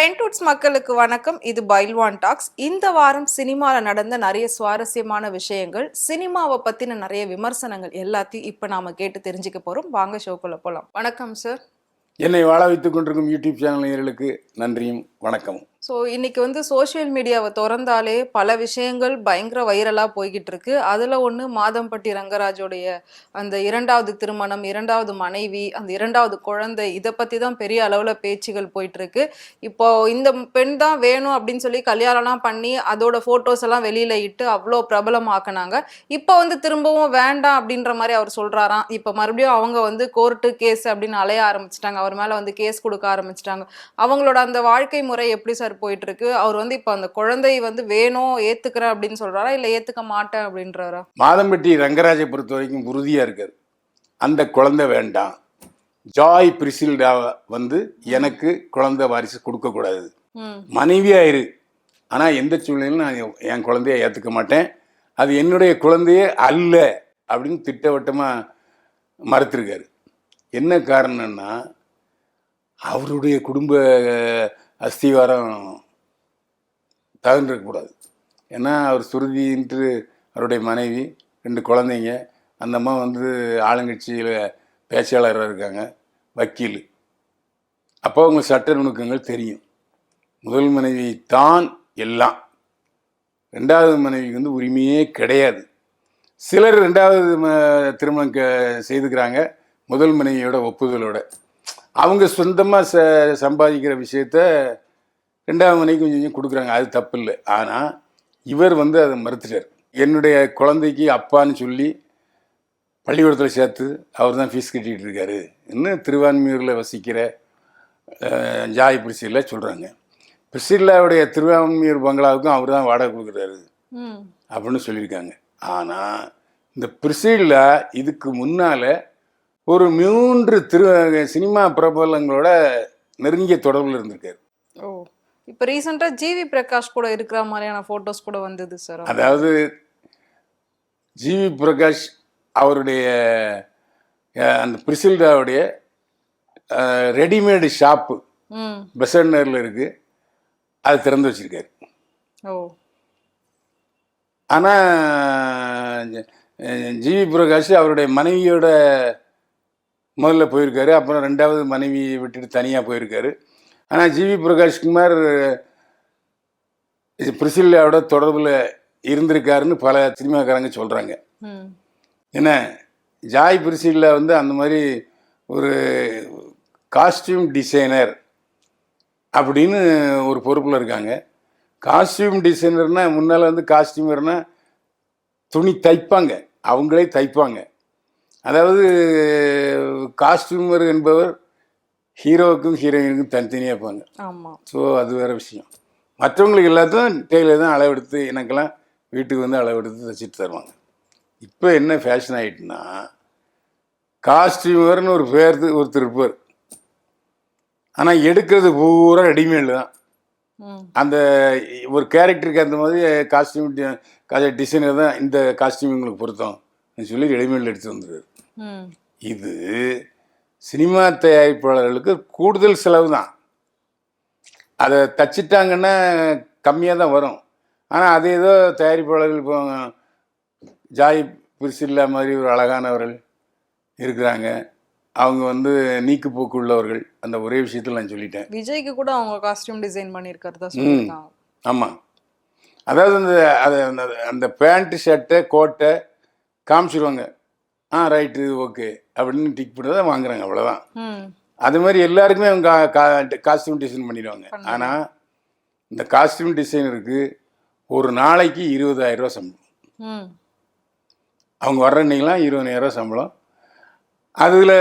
பிரெண்ட்வுட்ஸ் மக்களுக்கு வணக்கம். இது பைல்வான் டாக்ஸ். இந்த வாரம் சினிமாவில் நடந்த நிறைய சுவாரஸ்யமான விஷயங்கள், சினிமாவை பத்தின நிறைய விமர்சனங்கள் எல்லாத்தையும் இப்ப நாம கேட்டு தெரிஞ்சுக்க போறோம். வாங்க ஷோக்குள்ள போலாம். வணக்கம் சார். என்னை வாழ வைத்துக் கொண்டிருக்கும் யூடியூப் சேனல் நேயர்களுக்கு நன்றியும் வணக்கமும். ஸோ இன்னைக்கு சோஷியல் மீடியாவை திறந்தாலே பல விஷயங்கள் பயங்கர வைரலாக போய்கிட்டு இருக்கு. அதில் ஒன்று மாதம்பட்டி ரங்கராஜோடைய அந்த இரண்டாவது திருமணம், இரண்டாவது மனைவி, அந்த இரண்டாவது குழந்தை, இதை பற்றி தான் பெரிய அளவில் பேச்சுகள் போயிட்டுருக்கு. இப்போ இந்த பெண் தான் வேணும் அப்படின்னு சொல்லி கல்யாணம்லாம் பண்ணி அதோட ஃபோட்டோஸ் எல்லாம் வெளியில் இட்டு அவ்வளோ பிரபலமாக்குனாங்க. இப்போ திரும்பவும் வேண்டாம் அப்படின்ற மாதிரி அவர் சொல்கிறாராம். இப்போ மறுபடியும் அவங்க கோர்ட்டு கேஸ் அப்படின்னு அலைய ஆரம்பிச்சிட்டாங்க. அவர் மேலே கேஸ் கொடுக்க ஆரம்பிச்சிட்டாங்க. அவங்களோட அந்த வாழ்க்கை முறை எப்படி சார் போயிட்டு இருக்கு? அவர் இப்ப அந்த குழந்தை வேணும் ஏத்துக்கிறேன் அப்படின்னு சொல்றாரா, இல்ல ஏத்துக்க மாட்டேன் அப்படின்றாரா? மாதம்பட்டி ரங்கராஜை பொறுத்த வரைக்கும் உறுதியா இருக்காரு. அந்த குழந்தை வேண்டாம், ஜாய் பிரிசில்டா எனக்கு குழந்தை வாரிசு கொடுக்க கூடாது, மனைவியா இரு, ஆனா எந்த சூழ்நிலையும் நான் என் குழந்தைய ஏத்துக்க மாட்டேன், அது என்னுடைய குழந்தையே அல்ல அப்படின்னு திட்டவட்டமா மறுத்திருக்காரு. என்ன காரணம்னா, அவருடைய குடும்ப அஸ்திவாரம் தகர்ந்துருக்கக்கூடாது. ஏன்னா அவர் சுருதின்ட்டு அவருடைய மனைவி, 2 குழந்தைங்க, அந்த அம்மா ஆளுங்கட்சியில் பேச்சாளராக இருக்காங்க, வக்கீல். அப்போ அவங்க சட்ட நுணுக்கங்கள் தெரியும். முதல் மனைவி தான் எல்லாம், 2வது மனைவிக்கு உரிமையே கிடையாது. சிலர் 2வது திருமணம் செய்துக்கிறாங்க முதல் மனைவியோட ஒப்புதலோட. அவங்க சொந்தமாக சம்பாதிக்கிற விஷயத்த 2வது மனைவிக்கு கொஞ்சம் கொடுக்குறாங்க, அது தப்பு இல்லை. ஆனால் இவர் அதை மறுத்துட்டார். என்னுடைய குழந்தைக்கு அப்பான்னு சொல்லி பள்ளிக்கூடத்தில் சேர்த்து அவர் தான் ஃபீஸ் கட்டிகிட்டு இருக்காரு. இன்னும் திருவான்மியூரில் வசிக்கிற ஜாய் பிரிசில்லா சொல்கிறாங்க. பிரிசில்லாவுடைய திருவான்மியூர் பங்களாவுக்கும் அவர் தான் வாடகை கொடுக்குறாரு அப்படின்னு சொல்லியிருக்காங்க. ஆனால் இந்த பிரிசில்லா இதுக்கு முன்னால் ஒரு 3 சினிமா பிரபலங்களோட நெருங்கிய தொடர்பில் இருந்திருக்காரு. ஓ, இப்போ ரீசெண்டாக ஜிவி பிரகாஷ் கூட இருக்கிற மாதிரியான ஃபோட்டோஸ் கூட வந்தது சார். அதாவது ஜிவி பிரகாஷ் அவருடைய அந்த பிரிசில்டாவுடைய ரெடிமேடு ஷாப்பு பெசன்டரில் இருக்கு, அது திறந்து வச்சிருக்காரு. ஓ, ஆனால் ஜிவி பிரகாஷ் அவருடைய மனைவியோட முதல்ல போயிருக்காரு, அப்புறம் 2வது மனைவியை விட்டுட்டு தனியாக போயிருக்காரு. ஆனால் ஜிவி பிரகாஷ்குமார் பிரிசில்லாவோட தொடர்பில் இருந்திருக்காருன்னு பல சினிமாக்காரங்க சொல்கிறாங்க. ஏன்னா ஜாய் பிரிசில்லா அந்த மாதிரி ஒரு காஸ்டியூம் டிசைனர் அப்படின்னு ஒரு பொறுப்பில் இருக்காங்க. காஸ்டியூம் டிசைனர்னா முன்னால் காஸ்டியூமர்னா துணி தைப்பாங்க, அவங்களே தைப்பாங்க. அதாவது காஸ்டியூமர் என்பவர் ஹீரோவுக்கும் ஹீரோயினுக்கும் தனித்தனியாக இருப்பாங்க. ஸோ அது வேறு விஷயம். மற்றவங்களுக்கு எல்லாத்தையும் டெய்லர் தான் அளவெடுத்து, எனக்கெல்லாம் வீட்டுக்கு அளவெடுத்து தைச்சிட்டு தருவாங்க. இப்போ என்ன ஃபேஷன் ஆகிட்டுனா, காஸ்டியூமர்னு ஒரு பேர் ஒருத்தர் இருப்பார், ஆனால் எடுக்கிறது பூரா ரெடிமேடு தான். அந்த ஒரு கேரக்டருக்கு அந்த மாதிரி காஸ்டியூம் டிசைனர் தான் இந்த காஸ்டியூம் உங்களுக்கு பொருத்தம் சொல்லி ரெடிமேடில் எடுத்து வந்துடுவார். இது சினிமா தயாரிப்பாளர்களுக்கு கூடுதல் செலவு தான். அதை தச்சிட்டாங்கன்னா கம்மியாக தான் வரும். ஆனால் அது ஏதோ தயாரிப்பாளர்கள் இப்போ ஜாய் பிரிசில்லா மாதிரி ஒரு அழகானவர்கள் இருக்கிறாங்க, அவங்க நீக்கு போக்கு உள்ளவர்கள். அந்த ஒரே விஷயத்தில் நான் சொல்லிட்டேன். விஜய்க்கு கூட அவங்க காஸ்டியூம் டிசைன் பண்ணியிருக்கிறதா சொல்லியிருக்காங்க. ஆமாம், அதாவது அந்த பேண்ட் ஷர்ட்டை கோட்டை காமிச்சிருவாங்க, ரைட்டு ஓகே அப்படின்னு டிக் பண்ணி தான் வாங்குறாங்க, அவ்வளோதான். அது மாதிரி எல்லாருக்குமே அவங்க காஸ்டியூம் டிசைன் பண்ணிடுவாங்க. ஆனால் இந்த காஸ்டியூம் டிசைனருக்கு ஒரு நாளைக்கு 20,000 ரூபா சம்பளம். அவங்க வர்ற இன்னைக்கெலாம் 20,000 ரூபா சம்பளம். அதில்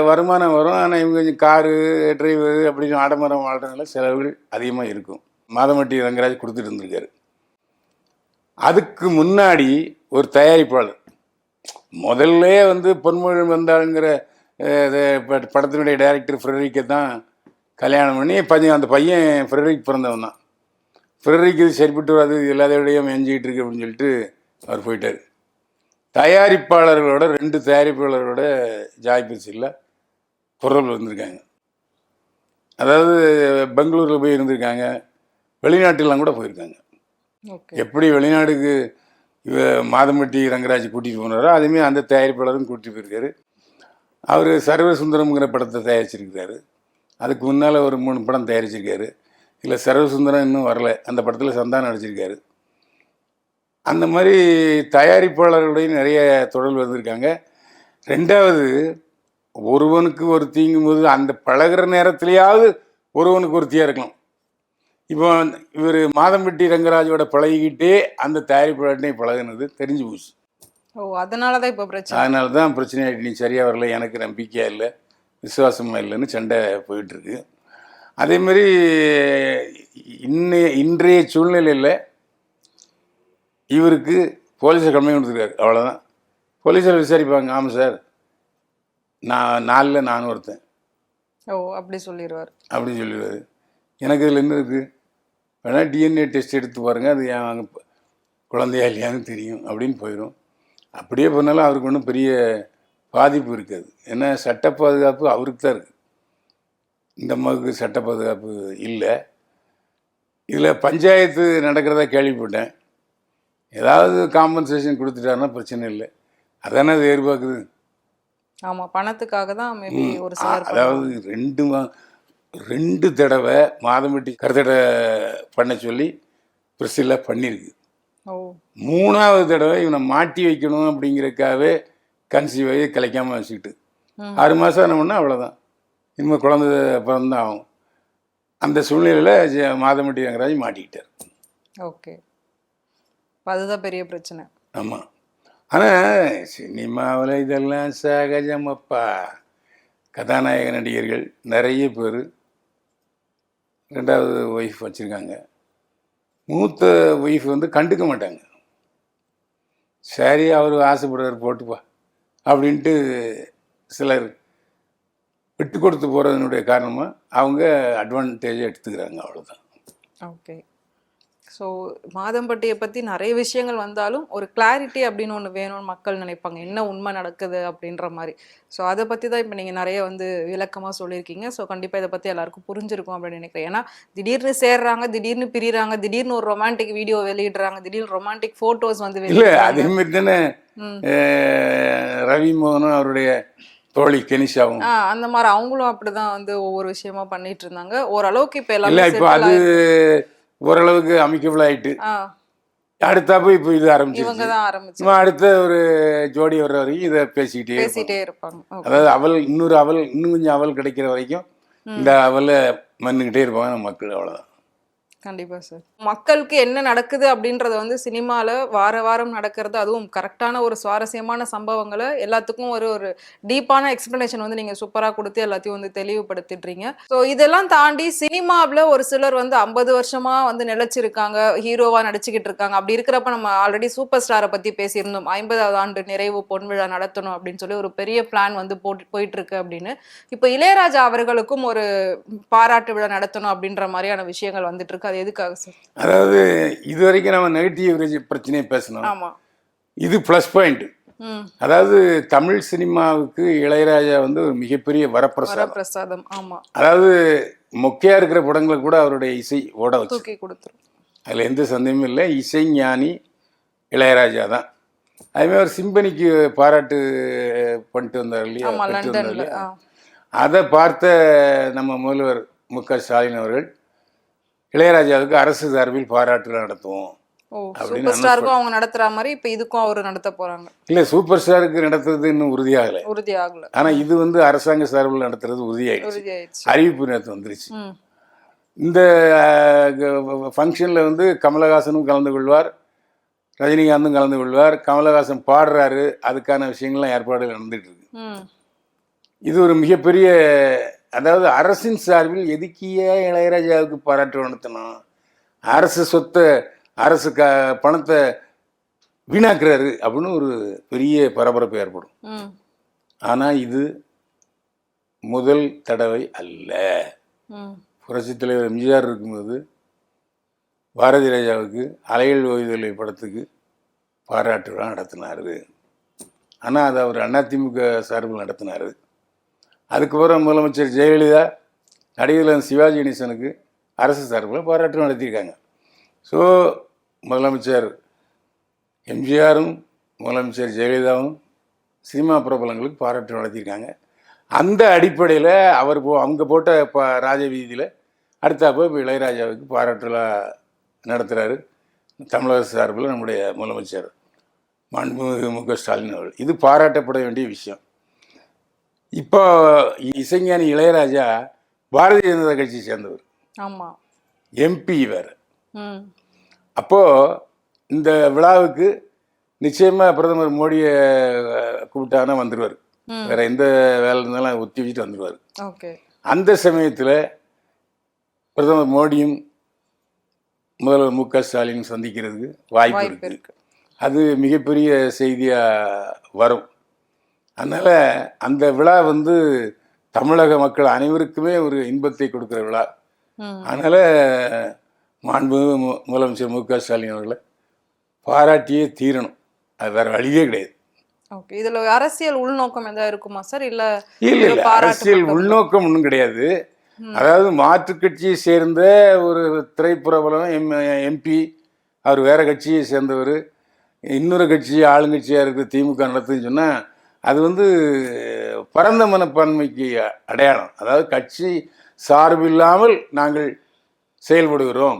வருமானம் வரும், ஆனால் இவங்க கொஞ்சம் காரு டிரைவர் அப்படின்னு ஆடம்பரம் வாழ்றதுனால செலவுகள் அதிகமாக இருக்கும். மாதம்பட்டி ரங்கராஜ் கொடுத்துட்டு இருந்திருக்காரு. அதுக்கு முன்னாடி ஒரு தயாரிப்பாளர் முதல்ல பொன்மொழி வந்தாளுங்கிற படத்தினுடைய டைரக்டர் ஃப்ரெடரிக்கை தான் கல்யாணம் பண்ணி அந்த பையன் ஃப்ரெடரிக் பிறந்தவன் தான். ஃப்ரெடரிக் இது சரிப்பட்டு வராது, எல்லாத்தையும் மெஞ்சிக்கிட்டு இருக்கு அப்படின்னு சொல்லிட்டு அவர் போயிட்டார். தயாரிப்பாளர்களோட 2 தயாரிப்பாளர்களோட ஜாய் பிரிசில்லா தொடர்பில் வந்திருக்காங்க. அதாவது பெங்களூரில் போய் இருந்திருக்காங்க, வெளிநாட்டுலாம் கூட போயிருக்காங்க. ஓகே. எப்படி வெளிநாடுக்கு மாதம்பட்டி ரங்கராஜ் கூட்டிகிட்டு போனாரோ அதுவுமே அந்த தயாரிப்பாளரும் கூட்டிகிட்டு போயிருக்காரு. அவர் சர்வசுந்தரம்ங்கிற படத்தை தயாரிச்சிருக்கிறாரு. அதுக்கு முன்னால் ஒரு 3 படம் தயாரிச்சிருக்காரு. இல்லை சர்வசுந்தரம் இன்னும் வரல, அந்த படத்தில் சந்தானம் நடிச்சிருக்காரு. அந்த மாதிரி தயாரிப்பாளர்களுடைய நிறைய தொடர்பு வந்திருக்காங்க. ரெண்டாவது, ஒருவனுக்கு ஒரு தீங்கும்போது அந்த பழகிற நேரத்திலேயாவது ஒருவனுக்கு ஒருத்தியாக இருக்கலாம். இப்போ இவர் மாதம்பட்டி ரங்கராஜோட பழகிக்கிட்டே அந்த தயாரிப்பாளர்கிட்டே பழகினது தெரிஞ்சு போச்சு. ஓ, அதனாலதான் இப்ப பிரச்சனை. அதனால தான் பிரச்சனை ஆகிட்டு, நீ சரியாக வரல, எனக்கு நம்பிக்கையாக இல்லை, விசுவாசமாக இல்லைன்னு சண்டை போயிட்டுருக்கு. அதேமாரி இன்றைய சூழ்நிலையில் இவருக்கு போலீஸை கம்ப்ளைண்ட் கொடுத்துருக்காரு, அவ்வளோதான். போலீஸில் விசாரிப்பாங்க, ஆமாம் சார், நான் 4ல் நான் ஒருத்தன். ஓ, அப்படி சொல்லிடுவார். அப்படின்னு சொல்லிடுவார். எனக்கு இதில் என்ன இருக்குது, வேணால் டிஎன்ஏ டெஸ்ட் எடுத்து பாருங்கள், அது என் குழந்தையா இல்லையான்னு தெரியும் அப்படின்னு போயிடும். அப்படியே பண்ணாலும் அவருக்கு ஒன்றும் பெரிய பாதிப்பு இருக்காது. ஏன்னா சட்ட பாதுகாப்பு அவருக்கு தான் இருக்குது, இந்த அம்மாவுக்கு சட்ட பாதுகாப்பு இல்லை. இதில் பஞ்சாயத்து நடக்கிறதா கேள்விப்பட்டேன். ஏதாவது காம்பன்சேஷன் கொடுத்துட்டாருன்னா பிரச்சனை இல்லை, அதானே அது எதிர்பார்க்குது. ஆமா, பணத்துக்காக தான் மேபி ஒரு சிலர் அதாவது 2 தடவை மாதம்பட்டி கருத்தடை பண்ண சொல்லி பிரசில் பண்ணியிருக்கு. ஓ, 3வது தடவை இவனை மாட்டி வைக்கணும் அப்படிங்கிறதுக்காகவே கன்சீவ் ஆகி கிடைக்காம வச்சுக்கிட்டு 6 மாதம் என்ன பண்ணால் அவ்வளோதான், இனிமேல் குழந்தை பிறந்தான் ஆகும். அந்த சூழ்நிலையில் மாதம்பட்டி ரங்கராஜ் மாட்டிக்கிட்டார். ஓகே. அதுதான் பெரிய பிரச்சனை. ஆமாம். ஆனால் சினிமாவில் இதெல்லாம் சகஜமப்பா. கதாநாயக நடிகர்கள் நிறைய பேர் 2வது ஒய்ஃப் வச்சுருக்காங்க. மூத்த ஒய்ஃப் வந்து கண்டுக்க மாட்டாங்க. சரி, அவர் ஆசைப்படுறார் போட்டுப்பா அப்படின்ட்டு சிலர் விட்டு கொடுத்து போகிறதுனுடைய காரணமாக அவங்க அட்வான்டேஜ் எடுத்துக்கிறாங்க, அவ்வளோதான். ஓகே. ஸோ மாதம்பட்டியை பற்றி நிறைய விஷயங்கள் வந்தாலும் ஒரு கிளாரிட்டி அப்படின்னு ஒன்று வேணும்னு மக்கள் நினைப்பாங்க, என்ன உண்மை நடக்குது அப்படின்ற மாதிரி. ஸோ அதை பற்றி தான் இப்போ நீங்கள் நிறைய விளக்கமாக சொல்லியிருக்கீங்க. ஸோ கண்டிப்பாக இதை பற்றி எல்லாருக்கும் புரிஞ்சிருக்கும் அப்படின்னு நினைக்கிறேன். ஏன்னா திடீர்னு சேர்றாங்க, திடீர்னு பிரிகிறாங்க, திடீர்னு ஒரு ரொமான்டிக் வீடியோ வெளியிடுறாங்க, திடீர்னு ரொமான்டிக் ஃபோட்டோஸ் இல்லை, அதேமாரி தானே ரவி மோகனும் அவருடைய தோழி கெனிஷாவும் அந்த மாதிரி அவங்களும் அப்படிதான் ஒவ்வொரு விஷயமா பண்ணிட்டு இருந்தாங்க. ஓரளவுக்கு இப்போ இல்லை, இப்போ அது ஓரளவுக்கு அமிக்கபிள் ஆகிட்டு அடுத்தாப்போ இப்போ இது ஆரம்பிச்சு அடுத்த ஒரு ஜோடி வர்ற வரைக்கும் இதை பேசிக்கிட்டே இருப்பாங்க. அதாவது இன்னும் கொஞ்சம் அவல் கிடைக்கிற வரைக்கும் இந்த அவலை மன்னுக்கிட்டே இருப்பாங்க மக்கள், அவ்வளோதான். கண்டிப்பா சார். மக்களுக்கு என்ன நடக்குது அப்படின்றத சினிமால வாரம் நடக்கிறது, அதுவும் கரெக்டான ஒரு சுவாரஸ்யமான சம்பவங்களை எல்லாத்துக்கும் ஒரு டீப்பான எக்ஸ்பிளனேஷன் நீங்க சூப்பரா கொடுத்து எல்லாத்தையும் தெளிவுபடுத்திடுறீங்க. ஸோ இதெல்லாம் தாண்டி சினிமாவில் ஒரு சிலர் 50 வருஷமா நிலைச்சிருக்காங்க, ஹீரோவா நடிச்சுக்கிட்டு இருக்காங்க. அப்படி இருக்கிறப்ப நம்ம ஆல்ரெடி சூப்பர் ஸ்டாரை பத்தி பேசியிருந்தோம், 50வது ஆண்டு நிறைவு பொன் விழா நடத்தணும் அப்படின்னு சொல்லி ஒரு பெரிய பிளான் போயிட்டு இருக்கு அப்படின்னு. இப்போ இளையராஜா அவர்களுக்கும் ஒரு பாராட்டு விழா நடத்தணும் அப்படின்ற மாதிரியான விஷயங்கள் வந்துட்டு இருக்கு. அது எதுக்காக சார்? அதாவது இது வரைக்கும் நம்ம நெகட்டிவ் பிரச்சனையை பேசணும். ஆமா, இது ப்ளஸ் பாயிண்ட். அதாவது தமிழ் சினிமாவுக்கு இளையராஜா ஒரு மிகப்பெரிய வரப்பிரசாதம். ஆமா, அதாவது மொக்கையா இருக்கிற படங்களை கூட அவருடைய இசை ஓட வச்சு தூக்கி கொடுத்துரும், அதுல எந்த சந்தேகமும் இல்லை. இசை ஞானி இளையராஜா தான். அதுமாதிரி ஒரு சிம்பனிக்கு பாராட்டு பண்ணிட்டு வந்தார் இல்லையா, அதை பார்த்த நம்ம முதல்வர் மு.க. ஸ்டாலின் அவர்கள் இளையராஜாவுக்கு அரசு சார்பில் பாராட்டு நடத்துவோம் சூப்பர் ஸ்டாருக்கும் அவங்க நடத்துற மாதிரி இப்ப இதுக்கும் அவர் நடத்த போறாங்க. இல்ல, சூப்பர் ஸ்டாருக்கு நடத்துறது இன்னும் உறுதியாகல. ஆனா இது அரசாங்க சார்பில் நடத்துறது உறுதியாயிடுச்சு. அறிவிப்பு நேரத்து வந்துருச்சு. இந்த ஃபங்க்ஷன்ல கமலஹாசனும் கலந்து கொள்வார், ரஜினிகாந்தும் கலந்து கொள்வார். கமலஹாசன் பாடுறாரு, அதுக்கான விஷயங்கள்லாம் ஏற்பாடுகள் நடந்துட்டு இருக்கு. இது ஒரு மிகப்பெரிய, அதாவது அரசின் சார்பில் எதுக்கிய இளையராஜாவுக்கு பாராட்டு நடத்தணும், அரசு சொத்தை அரசு பணத்தை வீணாக்குறாரு அப்படின்னு ஒரு பெரிய பரபரப்பு ஏற்படும். ஆனால் இது முதல் தடவை அல்ல. புரட்சித் தலைவர் எம்ஜிஆர் இருக்கும்போது பாரதி ராஜாவுக்கு அலைகள் ஓய்வுதலை படத்துக்கு பாராட்டு விழா நடத்தினார். ஆனால் அதை அவர் அதிமுக சார்பில் நடத்தினார். அதுக்கப்புறம் முதலமைச்சர் ஜெயலலிதா நடிகர் சிவாஜி கணேசனுக்கு அரசு சார்பில் பாராட்டு நடத்தியிருக்காங்க. ஸோ முதலமைச்சர் எம்ஜிஆரும் முதலமைச்சர் ஜெயலலிதாவும் சினிமா பிரபலங்களுக்கு பாராட்டு நடத்தியிருக்காங்க. அந்த அடிப்படையில் அவர் அவங்க போட்ட ராஜவீதியில் அடுத்தாப்போ இப்போ இளையராஜாவுக்கு பாராட்டுல நடத்துகிறாரு தமிழக சார்பில் நம்முடைய முதலமைச்சர் மாண்புமிகு மு க ஸ்டாலின் அவர்கள். இது பாராட்டப்பட வேண்டிய விஷயம். இப்போ இசைஞானி இளையராஜா பாரதிய ஜனதா கட்சியை சேர்ந்தவர், ஆமா, எம்பி வேறு. அப்போது இந்த விழாவுக்கு நிச்சயமாக பிரதமர் மோடியை கூப்பிட்டாங்கன்னா வந்துடுவார். வேற எந்த வேலை இருந்தாலும் ஒத்தி வச்சுட்டு வந்துடுவார். அந்த சமயத்தில் பிரதமர் மோடியும் முதல்வர் மு க ஸ்டாலின் சந்திக்கிறதுக்கு வாய்ப்பு இருக்கு. அது மிகப்பெரிய செய்தியாக வரும். அதனால் அந்த விழா வந்து தமிழக மக்கள் அனைவருக்குமே ஒரு இன்பத்தை கொடுக்குற விழா. அதனால் மாண்புமிகு முதலமைச்சர் மு க ஸ்டாலின் அவர்களை பாராட்டியே தீரணும். அது வேற வழியே கிடையாது. ஓகே, இதுல அரசியல் உள்நோக்கம் ஏதாவது இருக்குமா சார்? இல்ல அரசியல் உள்நோக்கம் ஒன்றும் கிடையாது. அதாவது மாற்றுக் கட்சியை சேர்ந்த ஒரு திரைப்பிரபலம் எம்பி, அவர் வேற கட்சியை சேர்ந்தவர், இன்னொரு கட்சி ஆளுங்கட்சியாக இருக்கிற திமுக நடத்துன்னு சொன்னால் அது வந்து பரந்த மனப்பான்மைக்கு அடையாளம். அதாவது கட்சி சார்பில்லாமல் நாங்கள் செயல்படுகிறோம்,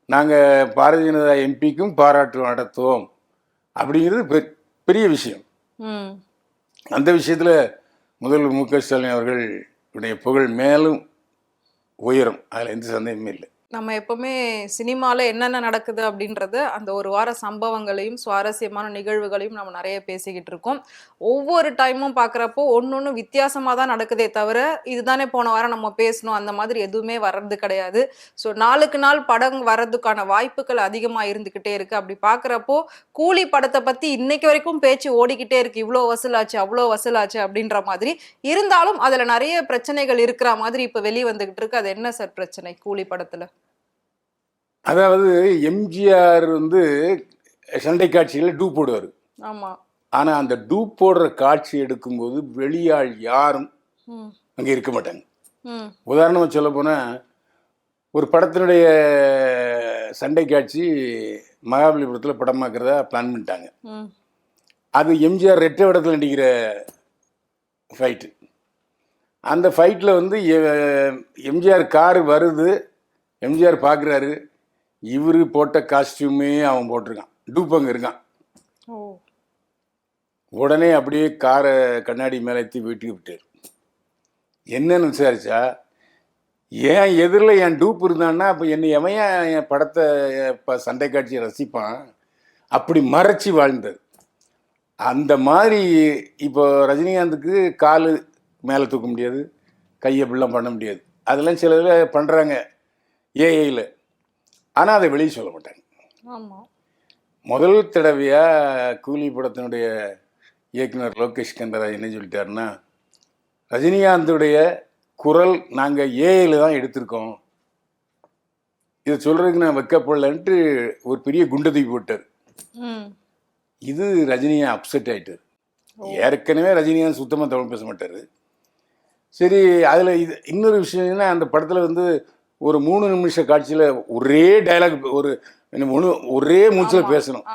நாங்கள் பாரதிய ஜனதா எம்பிக்கும் பாராட்டு நடத்துவோம் அப்படிங்கிறது பெரிய விஷயம். அந்த விஷயத்தில் முதல்வர் மு க ஸ்டாலின் அவர்களுடைய புகழ் மேலும் உயரும், அதில் எந்த சந்தேகமே இல்லை. நம்ம எப்பவுமே சினிமால என்னென்ன நடக்குது அப்படின்றத அந்த ஒரு வார சம்பவங்களையும் சுவாரஸ்யமான நிகழ்வுகளையும் நம்ம நிறைய பேசிக்கிட்டு இருக்கோம். ஒவ்வொரு டைமும் பார்க்குறப்போ ஒன்னொன்று வித்தியாசமாக தான் நடக்குதே தவிர இதுதானே போன வாரம் நம்ம பேசணும் அந்த மாதிரி எதுவுமே வர்றது கிடையாது. ஸோ நாளுக்கு நாள் படம் வர்றதுக்கான வாய்ப்புகள் அதிகமாக இருந்துக்கிட்டே இருக்கு. அப்படி பார்க்குறப்போ கூலி படத்தை பற்றி இன்னைக்கு வரைக்கும் பேச்சு ஓடிக்கிட்டே இருக்கு, இவ்வளோ வசூலாச்சு அவ்வளோ வசூலாச்சு அப்படின்ற மாதிரி. இருந்தாலும் அதில் நிறைய பிரச்சனைகள் இருக்கிற மாதிரி இப்போ வெளியே வந்துகிட்டு இருக்கு. அது என்ன சார் பிரச்சனை கூலி படத்தில்? அதாவது எம்ஜிஆர் வந்து சண்டை காட்சியில் டூப் போடுவார். ஆமா. ஆனா அந்த டூப் போடுற காட்சி எடுக்கும்போது வெளியாள் யாரும் அங்கே இருக்க மாட்டாங்க. உதாரணமா சொல்ல போனா ஒரு படத்தினுடைய சண்டை காட்சி மகாபலிபுரத்தில் படமாக்குறதா பிளான் பண்ணிட்டாங்க. அது எம்ஜிஆர் ரெட்டை வடத்தில் நடிக்கிற ஃபைட்டு. அந்த ஃபைட்டில் வந்து எம்ஜிஆர் காரு வருது, எம்ஜிஆர் பார்க்குறாரு, இவர் போட்ட காஸ்டியூமே அவன் போட்டிருக்கான், டூப் அங்கே இருக்கான். உடனே அப்படியே காரை கண்ணாடி மேலே ஏற்றி வீட்டுக்கு விட்டார். என்னன்னு விசாரிச்சா, ஏன் எதிரில் என் டூப் இருந்தான்னா அப்போ என்னை எமையா என் படத்தை இப்போ சண்டை காட்சியை ரசிப்பான், அப்படி மறைச்சி வாழ்ந்தார். அந்த மாதிரி இப்போ ரஜினிகாந்துக்கு காலு மேலே தூக்க முடியாது, கையை இப்படிலாம் பண்ண முடியாது. அதெல்லாம் சில இதில் பண்ணுறாங்க ஏஐயில், ஆனால் அதை வெளியே சொல்ல மாட்டாங்க. முதல் தடவையாக கூலி படத்தினுடைய இயக்குனர் லோகேஷ் கனகராஜ் என்ன சொல்லிட்டாருன்னா, ரஜினிகாந்துடைய குரல் நாங்கள் ஏஐயில் தான் எடுத்திருக்கோம், இதை சொல்கிறதுக்கு நான் வைக்கப்படலன்ட்டு ஒரு பெரிய குண்டை தூக்கி போட்டார். இது ரஜினியை அப்செட் ஆகிட்டார். ஏற்கனவே ரஜினிகாந்த் சுத்தமாக தமிழ் பேச மாட்டார். சரி, அதில் இது இன்னொரு விஷயம் என்ன, அந்த படத்தில் வந்து ஒரு 3 நிமிஷ காட்சியில் ஒரே டைலாக், ஒரே மூச்சில் பேசணும்,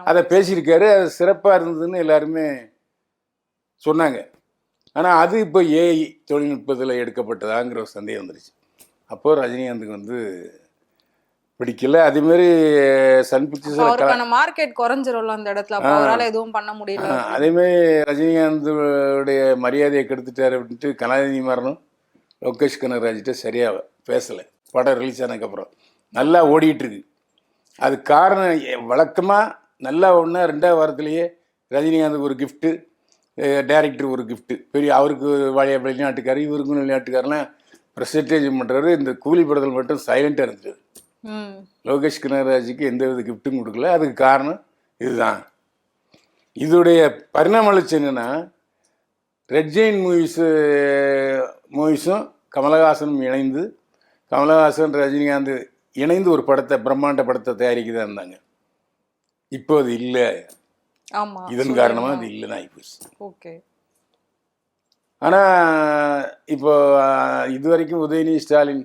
அதை பேசியிருக்காரு. அது சிறப்பாக இருந்ததுன்னு எல்லாருமே சொன்னாங்க. ஆனால் அது இப்போ ஏஐ தொழில்நுட்பத்தில் எடுக்கப்பட்டதாங்கிற ஒரு சந்தேகம் வந்துருச்சு. அப்போது ரஜினிகாந்துக்கு வந்து பிடிக்கல. அதே மாதிரி சன் பிக்சர்ஸ் மார்க்கெட் குறைஞ்சிரும் அந்த இடத்துல, அவரால் எதுவும் பண்ண முடியல. அதே மாதிரி ரஜினிகாந்துடைய மரியாதையை கெடுத்துட்டாரு அப்படின்ட்டு கலாநிதி மாறனும் லோகேஷ் கனகராஜ்கிட்ட சரியாக பேசலை. படம் ரிலீஸ் ஆனதுக்கப்புறம் நல்லா ஓடிட்டுருக்கு. அது காரணம் வழக்கமாக நல்லா ஒன்று 2ஆவது வாரத்திலேயே ரஜினிகாந்துக்கு ஒரு கிஃப்ட்டு, டைரக்டர் ஒரு கிஃப்ட்டு, பெரிய அவருக்கு வெளிநாட்டுக்காரர், இவருக்கும் வெளிநாட்டுக்காரெலாம் ப்ரெசன்டேஜ் பண்ணுறாரு. இந்த கூலி படத்தில் மட்டும் சைலண்ட்டாக இருந்துச்சு. லோகேஷ் கனகராஜுக்கு எந்த வித கிஃப்ட்டும் கொடுக்கல. அதுக்கு காரணம் இதுதான். இதோடைய பரிணாம வளர்ச்சி என்னென்னா, ரெட் ஜெயின் மூவிஸும் கமலஹாசனும் இணைந்து, கமலஹாசன் ரஜினிகாந்த் இணைந்து ஒரு படத்தை, பிரம்மாண்ட படத்தை தயாரிக்கதான் இருந்தாங்க. இப்போ அது இல்லை. இதன் காரணமாக அது இல்லைன்னு ஆகிப்போச்சு. ஓகே. ஆனால் இப்போ இது வரைக்கும் உதயநிதி ஸ்டாலின்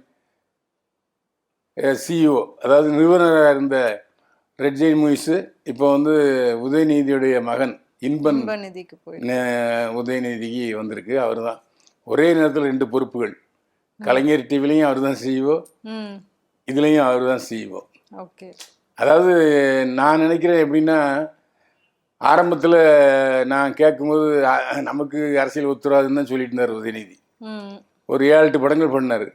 சிஇஓ, அதாவது நிறுவனராக இருந்த ரெட் ஜெயின் மூவிஸு இப்போ வந்து உதயநிதியுடைய மகன் இன்பன் நிதிக்கு போய் உதயநிதிக்கு வந்திருக்கு. அவர் தான் ஒரே நேரத்தில் 2 பொறுப்புகள். கலைஞர் டிவிலையும் அவர் தான் சிஇஓ, இதுலேயும் அவர் தான் சிஇஓ. ஓகே. அதாவது நான் நினைக்கிறேன் எப்படின்னா, ஆரம்பத்தில் நான் கேட்கும்போது நமக்கு அரசியல் ஒத்துறாதுன்னு தான் சொல்லிட்டு இருந்தார் உதயநிதி. ஒரு 7-8 படங்கள் பண்ணார்.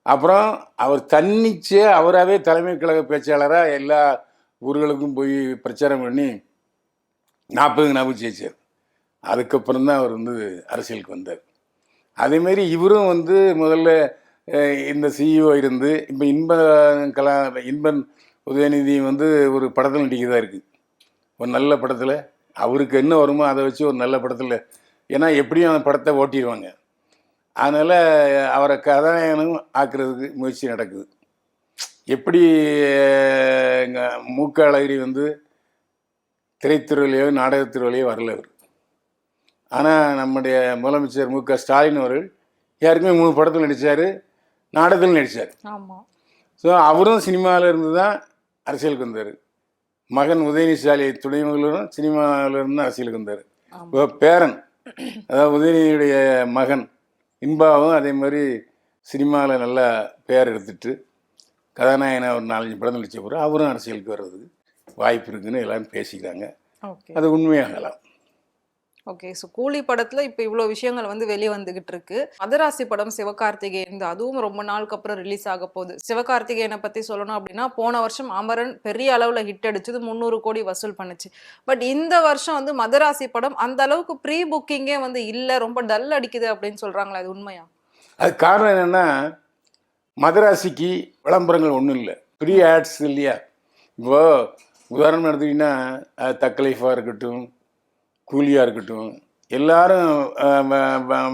அப்புறம் அவர் தன்னிச்சே அவராகவே தலைமை கழக பேச்சாளராக எல்லா ஊர்களுக்கும் போய் பிரச்சாரம் பண்ணி 40 ஜெயிச்சார். அதுக்கப்புறம் தான் அவர் வந்து அரசியலுக்கு வந்தார். அதேமாரி இவரும் வந்து முதல்ல இந்த சிஇஓ இருந்து இப்போ இன்பன் உதயநிதி வந்து ஒரு படத்தில் நடிக்கிறதா இருக்குது. ஒரு நல்ல படத்தில் அவருக்கு என்ன வருமோ அதை வச்சு ஒரு நல்ல படத்தில், ஏன்னா எப்படியும் அந்த படத்தை ஓட்டிடுவாங்க. அதனால் அவரை கதாநாயகனும் ஆக்குறதுக்கு முயற்சி நடக்குது. எப்படி மூக்க அழகிரி வந்து திரைத்துறையிலையோ நாடகத்துறையிலையோ வரல அவர். ஆனால் நம்முடைய முதலமைச்சர் மு க ஸ்டாலின் அவர்கள் யாருக்குமே 3 படத்தில் நடித்தார், நாடகத்தில் நடித்தார். ஆமாம். ஸோ அவரும் சினிமாவில் இருந்து தான் அரசியலுக்கு வந்தார். மகன் உதயநிதி ஸ்டாலின் துணை முதல்வரும் சினிமாவில் இருந்து அரசியலுக்கு வந்தார். இப்போ பேரன், அதாவது உதயநிதியுடைய மகன் இன்பாவும் அதே மாதிரி சினிமாவில் நல்லா பேர் எடுத்துட்டு கதாநாயகனை ஒரு 4-5 படம் நடித்த பிறகு அவரும் அரசியலுக்கு வர்றதுக்கு வாய்ப்பு இருக்குன்னு எல்லாரும் பேசிக்கிறாங்க. அது உண்மையாகலாம். ஓகே. ஸோ கூலி படத்துல இப்போ இவ்வளோ விஷயங்கள் வந்து வெளியே வந்துகிட்டு இருக்கு. மதராசி படம் சிவகார்த்திகேயன், அதுவும் ரொம்ப நாளுக்கு அப்புறம் ரிலீஸ் ஆக போகுது. சிவகார்த்திகேயனை பத்தி சொல்லணும் அப்படின்னா, போன வருஷம் அமரன் பெரிய அளவுல ஹிட் அடிச்சது, 300 கோடி வசூல் பண்ணுச்சு. பட் இந்த வருஷம் வந்து மதராசி படம் அந்த அளவுக்கு ப்ரீ புக்கிங்கே வந்து இல்லை, ரொம்ப டல் அடிக்குது அப்படின்னு சொல்றாங்களா, அது உண்மையா? அது காரணம் என்னன்னா, மதராசிக்கு விளம்பரங்கள் ஒன்றும் இல்லை, ப்ரீ ஆட்ஸ் இல்லையா. இப்போ உதாரணம் எடுத்துக்கிட்டிங்கன்னா தக்கலைஃபாக இருக்கட்டும், கூலியாக இருக்கட்டும், எல்லாரும்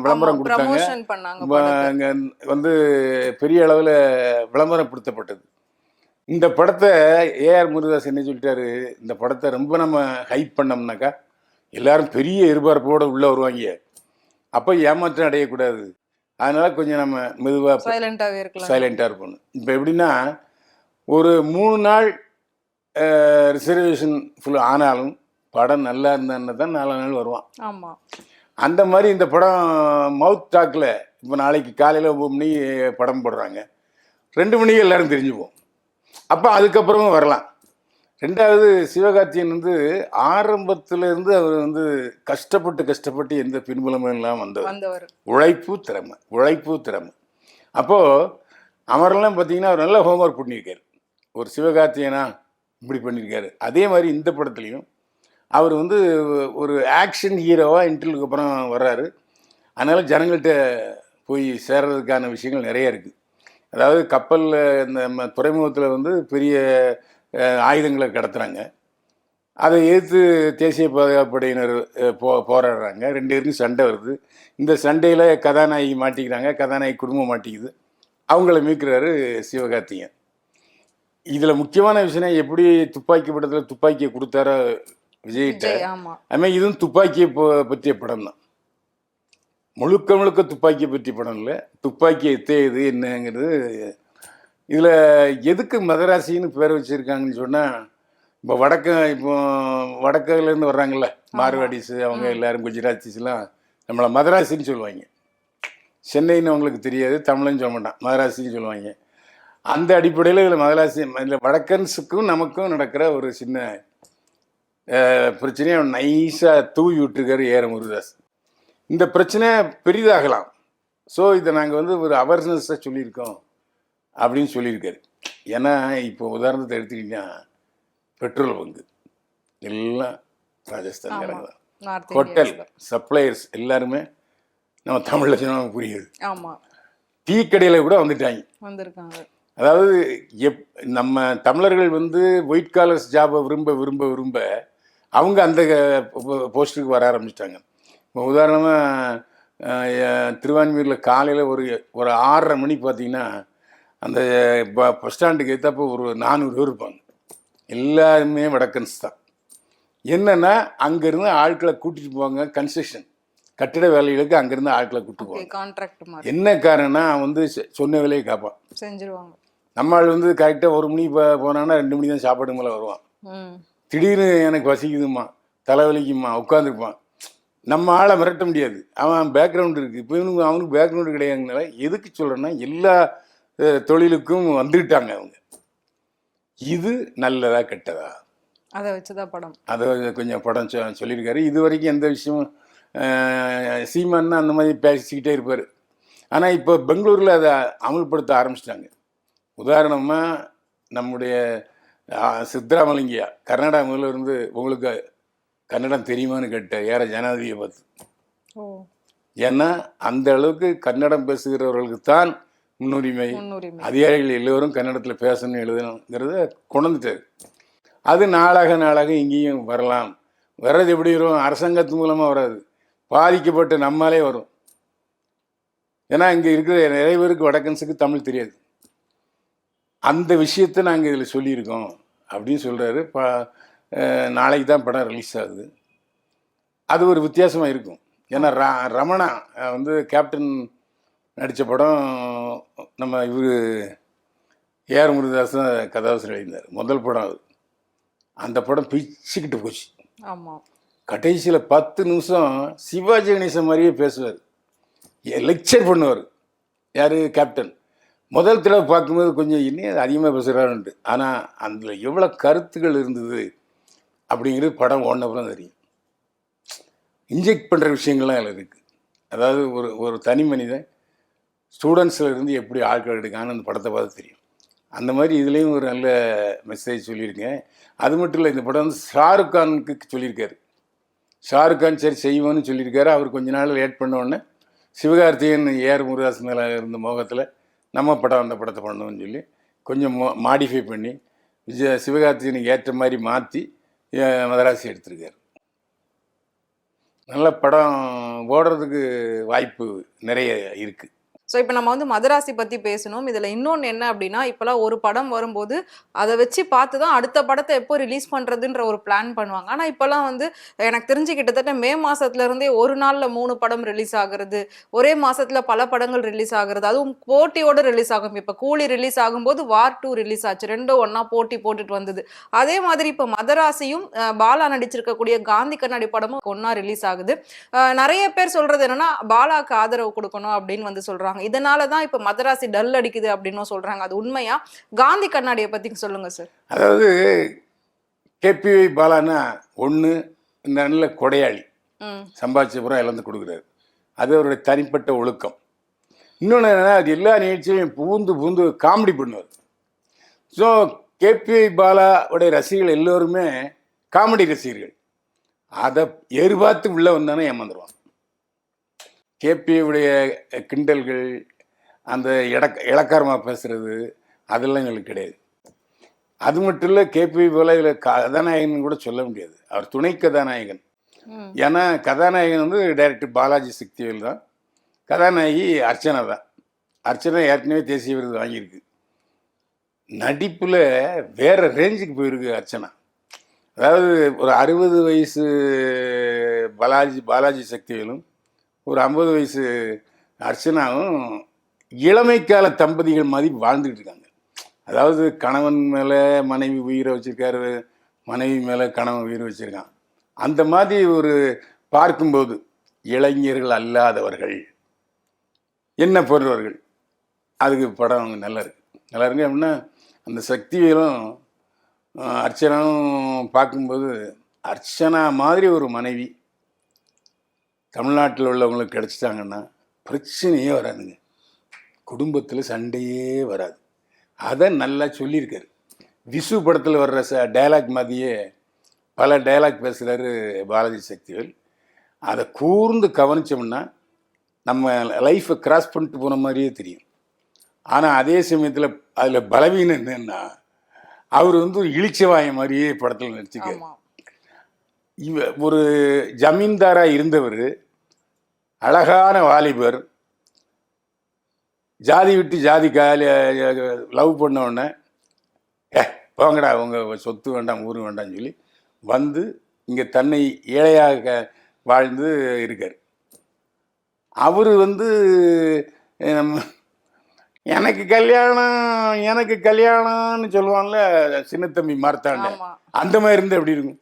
விளம்பரம் கொடுத்தாங்க, வந்து பெரிய அளவில் விளம்பரப்படுத்தப்பட்டது. இந்த படத்தை ஏஆர் முருகதாஸ் என்ன சொல்லிட்டாரு, இந்த படத்தை ரொம்ப நம்ம ஹைப் பண்ணோம்னாக்கா எல்லாரும் பெரிய எதிர்பார்ப்போடு உள்ளே வருவாங்க, அப்போ ஏமாற்றம் அடையக்கூடாது, அதனால் கொஞ்சம் நம்ம மெதுவாக சைலண்ட்டாக இருக்கணும். இப்போ எப்படின்னா, ஒரு 3 நாள் ரிசர்வேஷன் ஃபுல் ஆனாலும் படம் நல்லா இருந்தான்னு தான் 4 நாள் வருவான். ஆமாம். அந்த மாதிரி இந்த படம் மவுத் டாக்கில் இப்போ நாளைக்கு காலையில் 9 மணிக்கு படம் போடுறாங்க, 2 மணிக்கு எல்லோரும் தெரிஞ்சுப்போம். அப்போ அதுக்கப்புறமும் வரலாம். 2வது சிவகார்த்திகேயன் வந்து ஆரம்பத்திலேருந்து அவர் வந்து கஷ்டப்பட்டு எந்த பின்புலமும் இல்லாமல் வந்தவர். உழைப்பு திறமை. அப்போது அமரெல்லாம் பார்த்தீங்கன்னா அவர் நல்ல ஹோம்ஒர்க் பண்ணியிருக்காரு. ஒரு சிவகார்த்திகேயனா இப்படி பண்ணியிருக்காரு. அதே மாதிரி இந்த படத்துலையும் அவர் வந்து ஒரு ஆக்ஷன் ஹீரோவாக இன்டர்வியூக்கு அப்புறம் வர்றாரு. அதனால் ஜனங்கள்கிட்ட போய் சேர்றதுக்கான விஷயங்கள் நிறைய இருக்குது. அதாவது கப்பலில் இந்த துறைமுகத்தில் வந்து பெரிய ஆயுதங்களை கடத்துகிறாங்க, அதை எதிர்த்து தேசிய பாதுகாப்பு படையினர் போராடுறாங்க, 2 பேருக்கும் சண்டை வருது. இந்த சண்டையில் கதாநாயகி மாட்டிக்கிறாங்க, கதாநாயகி குடும்பம் மாட்டிக்குது, அவங்கள மீட்கிறாரு சிவகார்த்திகேயன். இதில் முக்கியமான விஷயம், எப்படி துப்பாக்கி படத்தில் துப்பாக்கியை கொடுத்தாரோ விஜய்கிட்ட, அதுமாதிரி இதுவும் துப்பாக்கியை பற்றிய படம் தான். முழுக்க துப்பாக்கியை பற்றிய படம் இல்லை, துப்பாக்கியை எத்தேது என்னங்கிறது. இதில் எதுக்கு மதராசின்னு பேர் வச்சுருக்காங்கன்னு சொன்னால், இப்போ வடக்குலேருந்து வர்றாங்கல்ல மார்வாடிஸு, அவங்க எல்லாரும் குஜராத்திஸ்லாம் நம்மளை மதராசின்னு சொல்லுவாங்க. சென்னைன்னு அவங்களுக்கு தெரியாது, தமிழ்னு சொல்ல மாட்டான், மதராசின்னு சொல்லுவாங்க. அந்த அடிப்படையில் இதில் மதராசி இல்லை வடக்கன்ஸுக்கும் நமக்கும் நடக்கிற ஒரு சின்ன பிரச்சனையை நைஸாக தூவி விட்டுருக்காரு ஏஆர் முருகதாஸ். இந்த பிரச்சனை பெரிதாகலாம், ஸோ இதை நாங்கள் வந்து ஒரு அவேர்னஸாக சொல்லியிருக்கோம் அப்படின்னு சொல்லியிருக்காரு. ஏன்னா இப்போ உதாரணத்தை எடுத்துக்கிட்டிங்கன்னா பெட்ரோல் பங்கு எல்லாம் ராஜஸ்தான் தான், ஹோட்டல் சப்ளையர்ஸ் எல்லாருமே நம்ம தமிழில் சொன்னால் புரியுது, டீ கடையில் கூட வந்திருக்காங்க. அதாவது நம்ம தமிழர்கள் வந்து ஒயிட் காலர்ஸ் ஜாபை விரும்ப அவங்க அந்த போஸ்ட்டுக்கு வர ஆரம்பிச்சிட்டாங்க. இப்போ உதாரணமாக திருவான்மியூரில் காலையில் ஒரு 6:30 மணிக்கு பார்த்தீங்கன்னா அந்த பஸ் ஸ்டாண்டுக்கு ஏற்றப்போ ஒரு 400 பேர் இருப்பாங்க, எல்லாருமே வடக்கன்ஸ் தான். என்னென்னா அங்கேருந்து ஆட்களை கூட்டிகிட்டு போவாங்க, கன்ஸ்ட்ரக்ஷன் கட்டிட வேலைகளுக்கு அங்கேருந்து ஆட்களை கூட்டு ஓகே, போவாங்க. கான்ட்ராக்ட் மாதிரி என்ன காரணம்னா வந்து சொன்ன வேலையை காப்பான். செஞ்சிருவாங்க. நம்ம ஆள் வந்து கரெக்டாக 1 மணி போனான்னா 2 மணி தான் சாப்பாடு மேலே வருவான். ம். திடீர்னு எனக்கு வசிக்குதுமா, தலைவலிக்குமா, உட்காந்துருப்பான். நம்ம ஆளை மிரட்ட முடியாது, அவன் பேக்ரவுண்ட் இருக்குது. இப்போ அவனுக்கு பேக்ரவுண்டு கிடையாதுனால எதுக்கு சொல்கிறேன்னா எல்லா தொழிலுக்கும் வந்துக்கிட்டாங்க அவங்க. இது நல்லதா கெட்டதா அதை வச்சுதான் படம். அதை கொஞ்சம் படம் சொல்லியிருக்காரு. இது வரைக்கும் எந்த விஷயமும் சீமான்னா அந்த மாதிரி பேசிக்கிட்டே இருப்பார். ஆனால் இப்போ பெங்களூரில் அதை அமல்படுத்த ஆரம்பிச்சிட்டாங்க. உதாரணமாக நம்முடைய சித்தராமலிங்கயா கர்நாடகா முதல்ல இருந்து உங்களுக்கு கன்னடம் தெரியுமான்னு கேட்ட ஏற ஜனாதிபதியை பார்த்து. ஓ. ஏன்னா அந்த அளவுக்கு கன்னடம் பேசுகிறவர்களுக்கு தான் முன்னுரிமை. அதிகாரிகள் எல்லோரும் கன்னடத்தில் பேசணும் எழுதணுங்கிறத கொண்டுட்டாரு. அது நாளாக இங்கேயும் வரலாம். வர்றது எப்படி வரும்? அரசாங்கத்து மூலமாக வராது, பாதிக்கப்பட்ட நம்மாலே வரும். ஏன்னா இங்கே இருக்கிற நிறைய பேருக்கு வடக்கன்ஸுக்கு தமிழ் தெரியாது. அந்த விஷயத்தை நாங்கள் இதில் சொல்லியிருக்கோம் அப்படின்னு சொல்கிறாரு. நாளைக்கு தான் படம் ரிலீஸ் ஆகுது. அது ஒரு வித்தியாசமாக இருக்கும். ஏன்னா ரமணா வந்து கேப்டன் நடித்த படம் நம்ம இவர் ஏஆர் முருகதாசன் கதாசிரியர் எழுதினார். முதல் படம் அது. அந்த படம் பிச்சுக்கிட்டு போச்சு. ஆமாம். கடைசியில் 10 நிமிஷம் சிவாஜி கணேசன் மாதிரியே பேசுவார், லெக்சர் பண்ணுவார். யார்? கேப்டன். முதல் தடவை பார்க்கும்போது கொஞ்சம் இன்னும் அதிகமாக பேசுகிறாருன்ட்டு. ஆனால் அதில் எவ்வளோ கருத்துக்கள் இருந்தது அப்படிங்கிறது படம் ஓடினப்புறம் தெரியும். இன்ஜெக்ட் பண்ணுற விஷயங்கள்லாம் அதில் இருக்குது. அதாவது ஒரு தனி மனிதன் ஸ்டூடெண்ட்ஸில் இருந்து எப்படி ஆட்கள் எடுக்கான்னு அந்த படத்தை பார்த்து தெரியும். அந்த மாதிரி இதுலேயும் ஒரு நல்ல மெசேஜ் சொல்லியிருக்கேன். அது மட்டும் இல்லை, இந்த படம் வந்து ஷாருக் கானுக்கு சொல்லியிருக்காரு. ஷாருக் கான் சரி செய்வோன்னு சொல்லியிருக்காரு. அவர் கொஞ்ச நாள் லேட் பண்ண உடனே சிவகார்த்திகேயன் ஏஆர் முருகதாஸ் மேலே இருந்த மோகத்தில் நம்ம படம் அந்த படத்தை பண்ணணும்னு சொல்லி கொஞ்சம் மாடிஃபை பண்ணி சிவகார்த்திகேயனுக்கு ஏற்ற மாதிரி மாற்றி மதராசி எடுத்திருக்காரு. நல்ல படம் ஓடுறதுக்கு வாய்ப்பு நிறைய இருக்குது. ஸோ இப்போ நம்ம வந்து மதராசி பற்றி பேசணும். இதில் இன்னொன்று என்ன அப்படின்னா, இப்போலாம் ஒரு படம் வரும்போது அதை வச்சு பார்த்து தான் அடுத்த படத்தை எப்போ ரிலீஸ் பண்ணுறதுன்ற ஒரு பிளான் பண்ணுவாங்க. ஆனால் இப்போலாம் வந்து எனக்கு தெரிஞ்சு கிட்டத்தட்ட மே மாதத்துலேருந்தே ஒரு நாளில் 3 படம் ரிலீஸ் ஆகுறது, ஒரே மாதத்தில் பல படங்கள் ரிலீஸ் ஆகுறது, அதுவும் போட்டியோடு ரிலீஸ் ஆகும். இப்போ கூலி ரிலீஸ் ஆகும்போது வார் 2 ரிலீஸ் ஆச்சு, ரெண்டும் ஒன்றா போட்டி போட்டுட்டு வந்தது. அதே மாதிரி இப்போ மதராசியும் பாலா நடிச்சிருக்கக்கூடிய காந்தி கண்ணாடி படமும் ஒன்றா ரிலீஸ் ஆகுது. நிறைய பேர் சொல்கிறது என்னென்னா பாலாக்கு ஆதரவு கொடுக்கணும் அப்படின்னு வந்து சொல்கிறாங்க. இதனாலதான் இப்ப மதராசி டல் அடிக்குது அப்படின்னு சொல்றாங்க. அது உண்மையா? காந்தி கண்ணாடியை பத்தி சொல்லுங்க சார். அதாவது கேபிஒய் பாலானா ஒண்ணு இந்த நல்ல கொடையாளி, சம்பாதிச்ச புறம் இழந்து கொடுக்குறாரு. அது அவருடைய தனிப்பட்ட ஒழுக்கம். இன்னொன்று என்னன்னா, அது எல்லா நிகழ்ச்சியும் பூந்து காமெடி பண்ணுவார். ஸோ கேபிஒய் பாலாவுடைய ரசிகர்கள் எல்லோருமே காமெடி ரசிகர்கள். அதை எதிர்பார்த்து உள்ள வந்தானே ஏமாந்துருவாங்க. கேபியுடைய கிண்டல்கள், அந்த இலக்காரமாக பேசுறது, அதெல்லாம் எங்களுக்கு கிடையாது. அது மட்டும் இல்லை, கேபி போல இதில் கதாநாயகன் கூட சொல்ல முடியாது. அவர் துணை கதாநாயகன். ஏன்னா கதாநாயகன் வந்து டைரக்டர் பாலாஜி சக்திவேல் தான், கதாநாயகி அர்ச்சனா தான். அர்ச்சனா ஏற்கனவே தேசிய விருது வாங்கியிருக்கு. நடிப்பில் வேற ரேஞ்சுக்கு போயிருக்கு அர்ச்சனா. அதாவது ஒரு 60 வயசு பாலாஜி சக்திவேலும் ஒரு 50 வயசு அர்ச்சனாவும் இளமைக்கால தம்பதிகள் மாதிரி வாழ்ந்துக்கிட்டு இருக்காங்க. அதாவது கணவன் மேலே மனைவி உயிரை வச்சுருக்காரு, மனைவி மேலே கணவன் உயிரை வச்சுருக்கான். அந்த மாதிரி ஒரு பார்க்கும்போது இளைஞர்கள் அல்லாதவர்கள் என்ன போடுறவர்கள், அதுக்கு படம் நல்லா இருக்கு அப்படின்னா அந்த சக்திவேலும் அர்ச்சனாவும் பார்க்கும்போது அர்ச்சனா மாதிரி ஒரு மனைவி தமிழ்நாட்டில் உள்ளவங்களுக்கு கிடச்சிட்டாங்கன்னா பிரச்சனையே வராதுங்க, குடும்பத்தில் சண்டையே வராது. அதை நல்லா சொல்லியிருக்காரு. விசு படத்தில் வர்ற டைலாக் மாதிரியே பல டைலாக் பேசுகிறாரு பாலாஜி சக்திவேல். அதை கூர்ந்து கவனித்தோம்னா நம்ம லைஃப்பை கிராஸ் பண்ணிட்டு போன மாதிரியே தெரியும். ஆனால் அதே சமயத்தில் அதில் பலவீனம் என்னன்னா, அவர் வந்து ஒரு இளிச்சவாய மாதிரியே படத்தில் நடிச்சுக்காரு. ஒரு ஜமீன்தாராக இருந்தவர், அழகான வாலிபர், ஜாதி விட்டு ஜாதி லவ் பண்ண உடனே போங்கடா உங்கள் சொத்து வேண்டாம் ஊர் வேண்டாம்னு சொல்லி வந்து இங்கே தன்னை ஏழையாக வாழ்ந்து இருக்கார். அவர் வந்து நம்ம எனக்கு கல்யாணம்னு சொல்லுவாங்கல்ல சின்ன தம்பி மார்த்தாண்ட, ஆமா. அந்த மாதிரி இருந்து எப்படி இருக்கும்?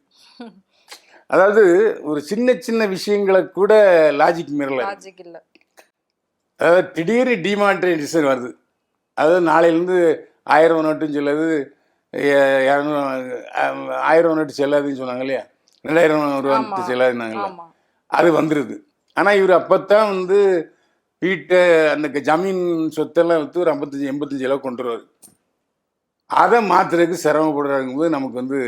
அதாவது ஒரு சின்ன சின்ன விஷயங்களை கூட லாஜிக் மீறல. லாஜிக் இல்ல. அதாவது திடீர்னு டிமானிட்டைசேஷன் வருது. அதாவது நாளையிலேருந்து 1000 நோட்டுன்னு சொல்லாது, 1000 நோட்டு செல்லாதுன்னு சொன்னாங்க இல்லையா, 2000 ரூபா ஆமா. செல்லாதுன்னாங்கல்ல, ஆமா. அது வந்துடுது. ஆனால் இவர் அப்போத்தான் வந்து வீட்டை அந்த ஜமீன் சொத்தெல்லாம் விற்று ஒரு 55 85 அளவு கொண்டு வருவார். அதை மாற்றுறதுக்கு சிரமப்படுறாங்கும்போது நமக்கு வந்து,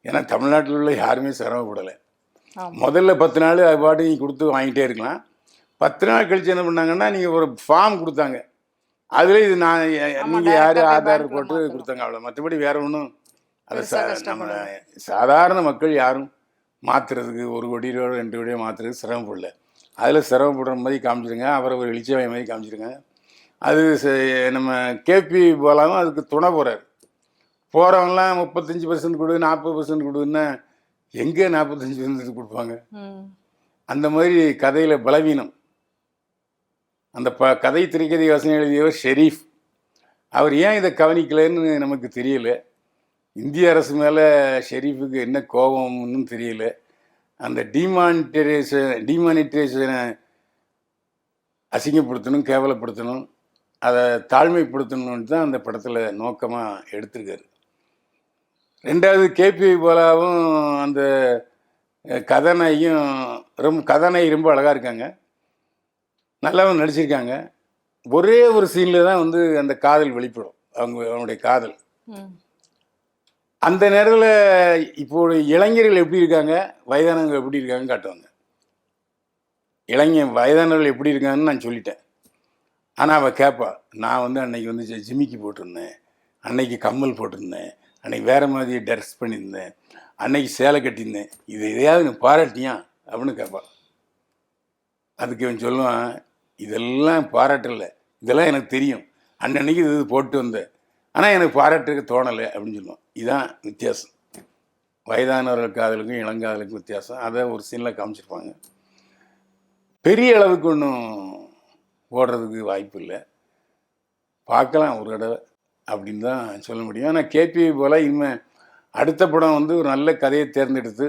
ஏன்னா தமிழ்நாட்டில் உள்ள யாருமே சிரமப்படலை. ஆமா. முதல்ல 10 நாள் அது பாட்டு நீ கொடுத்து வாங்கிட்டே இருக்கலாம். 10 நாள் கழிச்சு என்ன பண்ணாங்கன்னா, நீங்கள் ஒரு ஃபார்ம் கொடுத்தாங்க. அதில் இது நான் ஆமா, நீங்கள் யார் டைரக்டா போய் ஆதார் பேங்க்ல போட்டு மாத்தணும். கொடுத்தாங்க, அவ்வளோ. மற்றபடி வேற ஒன்றும் அதை பெருசா நம்ம கஷ்டப்படல. சாதாரண மக்கள் யாரும் மாற்றுறதுக்கு 1 கோடியோ 2 கோடியோ மாற்றுறதுக்கு சிரமப்படல. அதில் சிரமப்படுற மாதிரி காமிச்சிருங்க, அவரை ஒரு எழுச்சிவாய் மாதிரி காமிச்சிருங்க. அது நம்ம கேபி போலாவும் அதுக்கு துணை போகிறார். போகிறவங்களாம் 35% கொடு 40% கொடுன்னா எங்கே 45% கொடுப்பாங்க? அந்த மாதிரி கதையில் பலவீனம். அந்த கதை திரைக்கதை வசனம் எழுதியவர் ஷெரீஃப். அவர் ஏன் இதை கவனிக்கலைன்னு நமக்கு தெரியல. இந்திய அரசு மேலே ஷெரீஃபுக்கு என்ன கோபம்னு தெரியல. அந்த டிமானிட்டைசேஷனை அசிங்கப்படுத்தணும், கேவலப்படுத்தணும், அதை தாழ்மைப்படுத்தணும்னு தான் அந்த படத்தில் நோக்கமாக எடுத்திருக்காரு. ரெண்டாவது கேபி போலாவும் அந்த கதாநாயகி ரொம்ப அழகாக இருக்காங்க, நல்லாவும் நடிச்சிருக்காங்க. ஒரே ஒரு சீனில் தான் வந்து அந்த காதல் வெளிப்படும், அவனுடைய காதல். அந்த நேரத்தில் இப்போ இளைஞர்கள் எப்படி இருக்காங்க, வயதானவங்க எப்படி இருக்காங்கன்னு காட்டுவாங்க. வயதானவர்கள் எப்படி இருக்காங்கன்னு நான் சொல்லிட்டேன். ஆனால் அவள் கேட்பா, நான் வந்து அன்னைக்கு வந்து ஜிமிக்கி போட்டிருந்தேன், அன்னைக்கு கம்மல் போட்டிருந்தேன், அன்னைக்கு வேறு மாதிரி ட்ரெஸ் பண்ணியிருந்தேன், அன்னைக்கு சேலை கட்டியிருந்தேன், இது எதையாவது நீ பாராட்டியா அப்படின்னு கேட்பாள். அதுக்கு இவன் சொல்லுவான், இதெல்லாம் பாராட்டலை, இதெல்லாம் எனக்கு தெரியும், அன்னன்னைக்கு இது போட்டு வந்தேன், ஆனால் எனக்கு பாராட்டுக்கு தோணலை அப்படின்னு சொல்லுவான். இதுதான் வித்தியாசம், வயதானவர்கள் காதலுக்கும் இளங்காதலுக்கும் வித்தியாசம். அதை ஒரு சீனில் காமிச்சிருப்பாங்க. பெரிய அளவுக்கு ஒன்றும் ஓடுறதுக்கு வாய்ப்பு இல்லை, பார்க்கலாம் ஒரு தடவை அப்படின்னு தான் சொல்ல முடியும். ஆனால் கேபி போல் இனிமேல் அடுத்த படம் வந்து ஒரு நல்ல கதையை தேர்ந்தெடுத்து,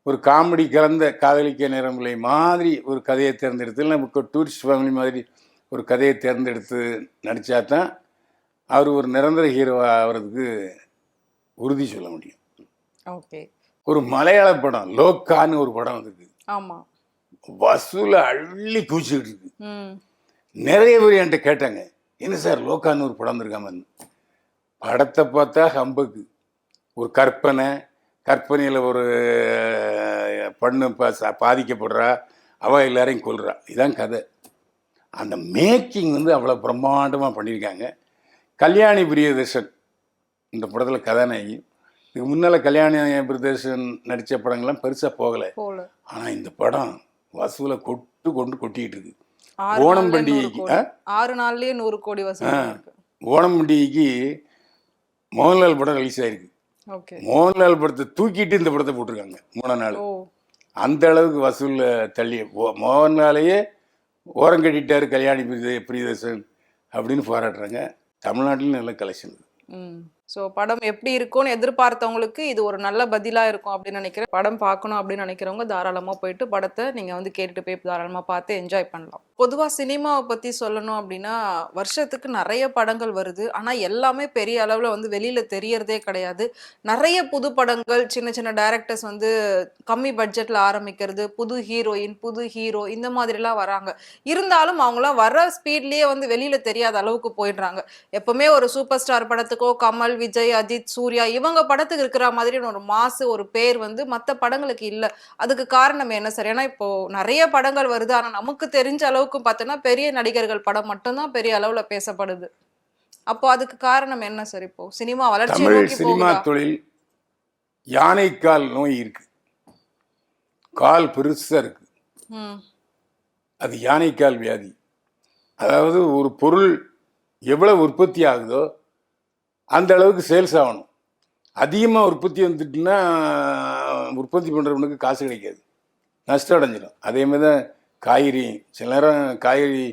ஒரு காமெடி கலந்த காதலிக்க நேரமில்லை மாதிரி ஒரு கதையை தேர்ந்தெடுத்து, இல்லை நமக்கு டூரிஸ்ட் ஃபேமிலி மாதிரி ஒரு கதையை தேர்ந்தெடுத்து நடித்தா தான் அவர் ஒரு நிரந்தர ஹீரோ ஆகிறதுக்கு உறுதி சொல்ல முடியும். ஓகே. ஒரு மலையாள படம் லோக்கான்னு ஒரு படம் வந்திருக்கு. ஆமாம். வசூல அள்ளி பூச்சிக்கிட்டு இருக்கு. நிறைய பேர் என்கிட்ட கேட்டாங்க, என்ன சார் லோக்கான்னு ஒரு படம் இருக்காமன்னு. படத்தை பார்த்தா ஹம்பக்கு, ஒரு கற்பனையில் ஒரு பொண்ணு பாதிக்கப்படுறா, அவள் எல்லாரையும் கொல்றா, இதுதான் கதை. அந்த மேக்கிங் வந்து அவ்வளோ பிரம்மாண்டமாக பண்ணியிருக்காங்க. கல்யாணி பிரியதர்ஷன் இந்த படத்தில் கதாநாயகி. இதுக்கு முன்னால் கல்யாணி பிரியதர்ஷன் நடித்த படங்கள்லாம் பெருசாக போகலை. ஆனால் இந்த படம் வசூலை கொட்டிக்கிட்டு இருக்கு. ஓணம் பண்டிகைக்கு 6 நாள்லயே 100 கோடி வசூல். ஓணம் பண்டிகைக்கு மோகன்லால் படம் ரிலீஸ் ஆயிருக்கு. மோகன்லால் படத்தை தூக்கிட்டு இந்த படத்தை போட்டிருக்காங்க 3 நாள். அந்த அளவுக்கு வசூலில் தள்ளி மோகன்லாலையே ஓரம் கட்டிட்டாரு கல்யாணி பிரியதர்ஷன் அப்படின்னு பாராட்டுறாங்க. தமிழ்நாட்டிலும் நல்ல கலெக்ஷன். ஸோ படம் எப்படி இருக்கும்னு எதிர்பார்த்தவங்களுக்கு இது ஒரு நல்ல பதிலாக இருக்கும் அப்படின்னு நினைக்கிறேன். படம் பார்க்கணும் அப்படின்னு நினைக்கிறவங்க தாராளமாக போயிட்டு படத்தை நீங்கள் வந்து கேட்டுட்டு போய் தாராளமாக பார்த்து என்ஜாய் பண்ணலாம். பொதுவாக சினிமாவை பற்றி சொல்லணும் அப்படின்னா வருஷத்துக்கு நிறைய படங்கள் வருது, ஆனால் எல்லாமே பெரிய அளவில் வந்து வெளியில் தெரியறதே கிடையாது. நிறைய புது படங்கள், சின்ன சின்ன டைரக்டர்ஸ் வந்து கம்மி பட்ஜெட்டில் ஆரம்பிக்கிறது, புது ஹீரோயின் புது ஹீரோ இந்த மாதிரிலாம் வராங்க. இருந்தாலும் அவங்களாம் வர ஸ்பீட்லேயே வந்து வெளியில் தெரியாத அளவுக்கு போயிடுறாங்க. எப்பவுமே ஒரு சூப்பர் ஸ்டார் படத்துக்கோ கமல், விஜய், அஜித், சூர்யா இவங்க படத்துக்கு இருக்கிற மாதிரி ஒரு மாசு ஒரு பேர் வந்து மற்ற படங்களுக்கு இல்லை. அதுக்கு காரணம் என்ன சார்? ஏன்னா இப்போ நிறைய படங்கள் வருது, ஆனால் நமக்கு தெரிஞ்ச அளவுக்கு பார்த்தோன்னா பெரிய நடிகர்கள் படம் மட்டும்தான் பெரிய அளவுல பேசப்படுது. அப்போ அதுக்கு காரணம் என்ன சார்? இப்போ சினிமா வளர்ச்சி தமிழ் சினிமா தொழில் யானைக்கால் நோய் இருக்கு, கால் பெருசா இருக்கு, அது யானைக்கால் வியாதி. அதாவது ஒரு பொருள் எவ்வளவு உற்பத்தி ஆகுதோ அந்த அளவுக்கு சேல்ஸ் ஆகணும். அதிகமாக உற்பத்தி வந்துட்டுன்னா உற்பத்தி பண்ணுறவனுக்கு காசு கிடைக்காது, நஷ்டம் அடைஞ்சிடும். அதே மாதிரி தான் காய்கறி சில நேரம் காய்கறி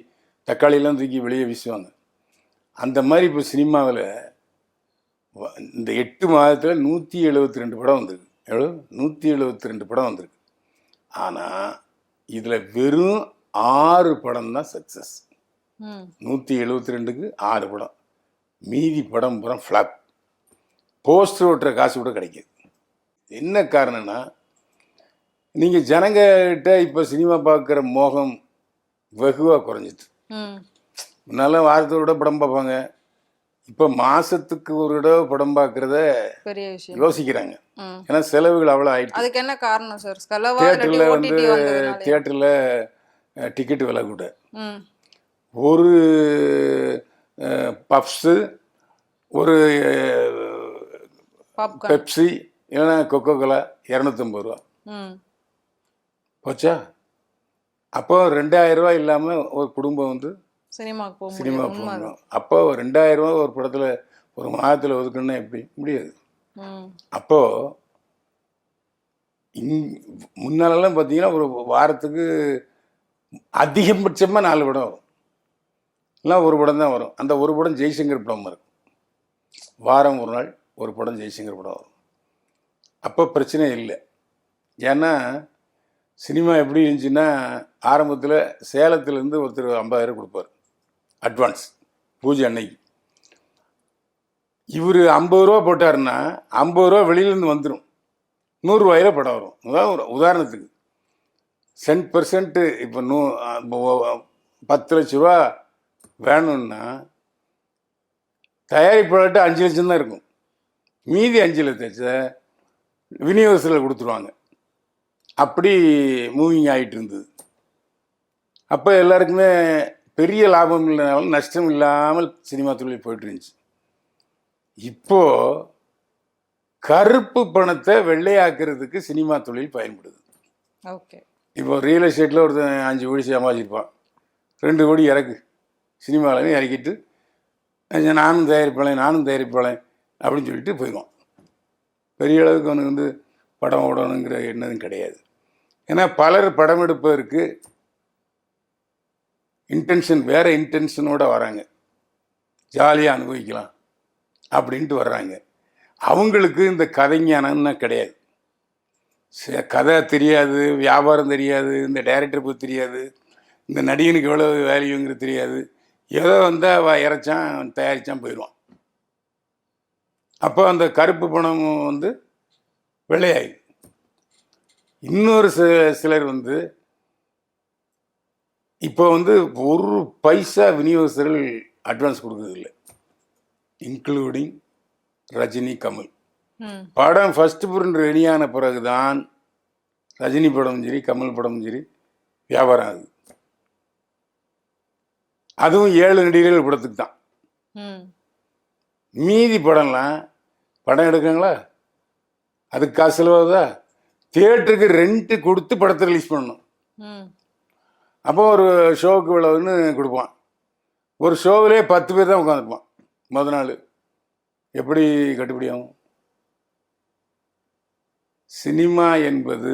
தக்காளியெல்லாம் தூக்கி வெளியே வீசுவாங்க. அந்த மாதிரி இப்போ சினிமாவில் இந்த 8 மாதத்தில் 172 படம் வந்திருக்கு. எவ்வளோ? 172 படம் வந்திருக்கு. ஆனால் இதில் வெறும் 6 படம் தான் சக்ஸஸ். 172க்கு 6 படம். மீதி படம் பூரா ஃப்ளாப். போஸ்டர் ஓட்டுற காசு கூட கிடைக்கிது. என்ன காரணம்னா, நீங்கள் ஜனங்கிட்ட இப்போ சினிமா பார்க்குற மோகம் வெகுவாக குறைஞ்சிட்டு. முன்னால வாரத்தோட படம் பார்ப்பாங்க. இப்போ மாசத்துக்கு ஒரு தடவை படம் பார்க்கறத பெரிய விஷயம் யோசிக்கிறாங்க. ஏன்னா செலவுகள் அவ்வளோ ஆயிடுச்சு. அதுக்கு என்ன காரணம் சார்? செலவா தியேட்டரில் இல்லாட்டி வந்து ஓடிடி வந்ததுனால? தியேட்டரில் டிக்கெட் விலை கூட. ம் ஒரு பப்ஸு, ஒரு பாப்கார்ன். பெப்சி இல்லைன்னா கொக்கோ கோலா 250 ரூபா ம் போச்சா? அப்போ 2000 ரூபா இல்லாமல் ஒரு குடும்பம் வந்து சினிமாக்கு போக சினிமா முடியாது. உண்மைதான். போகணும். அப்போ 2000 ரூபா ஒரு படத்தில் ஒரு மாதத்தில் ஒதுக்கணும்னா எப்படி முடியாது. ம் அப்போ முன்னாலெல்லாம் பார்த்தீங்கன்னா ஒரு வாரத்துக்கு அதிகபட்சமாக 4 படம் வரும், இல்லை ஒரு படம் தான் வரும். அந்த ஒரு படம் ஜெய்சங்கர் படம் இருக்கும். வாரம் ஒரு நாள் ஒரு படம் ஜெய்சங்கர் படம் வரும். அப்போ பிரச்சனை இல்லை. ஏன்னா சினிமா எப்படி இருந்துச்சுன்னா, ஆரம்பத்தில் சேலத்துலேருந்து ஒருத்தர் 50,000 கொடுப்பார் அட்வான்ஸ் பூஜை அன்னைக்கு. இவர் 50 ரூபா போட்டாருன்னா 50 ரூபா வெளியிலேருந்து வந்துடும். 100 ரூபாயில படம் வரும். அதான் ஒரு உதாரணத்துக்கு %. இப்போ 10 லட்ச ரூபா வேணும்னா தயாரிப்பாளர்கிட்ட 5 லட்சம் தான் இருக்கும். மீதி 5 லட்சத்தை விநியோகத்தில் கொடுத்துருவாங்க. அப்படி மூவிங் ஆகிட்டு இருந்தது. அப்போ எல்லாருக்குமே பெரிய லாபம் இல்லைனாலும் நஷ்டம் இல்லாமல் சினிமா தொழில் போயிட்டு இருந்துச்சு. இப்போ கருப்பு பணத்தை வெள்ளையாக்குறதுக்கு சினிமா தொழில் பயன்படுது. ஓகே. இப்போ ரியல் எஸ்டேட்டில் ஒருத்தன் 5 கோடி சமாளிச்சிருப்பான், 2 கோடி இறக்கு சினிமாவில் இறக்கிட்டு நானும் தயாரிப்பாளேன் அப்படின்னு சொல்லிட்டு போயிடுவான். பெரிய அளவுக்கு அவனுக்கு வந்து படம் ஓடணுங்கிற எண்ணதும் கிடையாது. ஏன்னா பலர் படம் எடுப்பதற்கு இன்டென்ஷன் வேறு இன்டென்ஷனோடு வராங்க, ஜாலியாக அனுபவிக்கலாம் அப்படின்ட்டு வர்றாங்க. அவங்களுக்கு இந்த கதைஞானம்னா கிடையாது. கதை தெரியாது, வியாபாரம் தெரியாது, இந்த டைரக்டர் பற்றி தெரியாது, இந்த நடிகனுக்கு எவ்வளோ வேல்யூங்கிறது தெரியாது. ஏதோ வந்தால் இறைச்சான் தயாரித்தான் போயிடுவான். அப்போ அந்த கருப்பு பணம் வந்து வெள்ளையாகி. இன்னொரு சிலர் வந்து இப்போ வந்து ஒரு பைசா விநியோகஸ்தர்கள் அட்வான்ஸ் கொடுக்குறதில்லை, இன்க்ளூடிங் ரஜினி, கமல். படம் ஃபஸ்ட்டு பிரிண்ட் ரெடியான பிறகு தான் ரஜினி படமும் சரி கமல் படமும் சரி வியாபாரம் ஆகுது. அதுவும் 7 நடிகர்கள் படத்துக்கு தான். மீதி படம்லாம் படம் எடுக்காங்களா, அதுக்கு காசு செலவாகுதா? தியேட்டருக்கு ரெண்ட்டு கொடுத்து படத்தை ரிலீஸ் பண்ணணும். அப்போ ஒரு ஷோவுக்கு இவ்வளவுன்னு கொடுப்பான். ஒரு ஷோவிலே 10 பேர் தான் உட்காந்துருப்பான் முத நாள். எப்படி கட்டுப்படி ஆகும்? சினிமா என்பது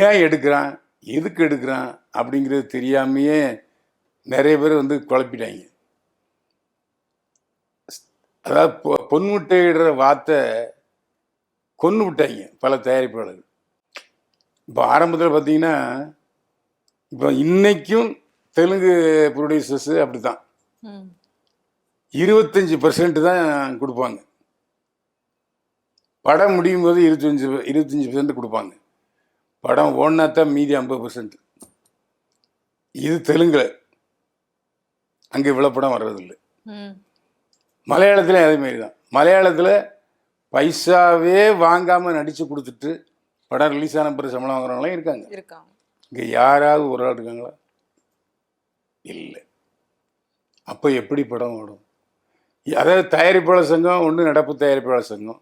ஏன் எடுக்கிறான், எதுக்கு எடுக்கிறான் அப்படிங்கிறது தெரியாமையே நிறைய பேர் வந்து குழப்பிட்டாங்க. அதாவது பொன்முட்டையிடுற வார்த்தை கொன்று விட்டாங்க பல தயாரிப்பாளர்கள். இப்போ ஆரம்பத்தில் பார்த்தீங்கன்னா, இப்போ இன்னைக்கும் தெலுங்கு ப்ரொடியூசர்ஸு அப்படி தான் 25% தான் கொடுப்பாங்க. படம் முடியும் போது 25% கொடுப்பாங்க. படம் ஓடினா தான் மீதி 50%. இது தெலுங்குல, அங்கே இவ்வளோ படம் வர்றதில்லை. மலையாளத்தில் அதேமாரி தான். மலையாளத்தில் பைசாவே வாங்காமல் நடித்து கொடுத்துட்டு படம் ரிலீஸ் ஆன பிறகு சம்பளம் வாங்குறவங்களாம் இருக்காங்க. இங்கே யாராவது ஒரு ஆள் இருக்காங்களா? இல்லை. அப்போ எப்படி படம் ஓடும்? அதாவது தயாரிப்பாளர் சங்கம் ஒன்று, நடப்பு தயாரிப்பாளர் சங்கம்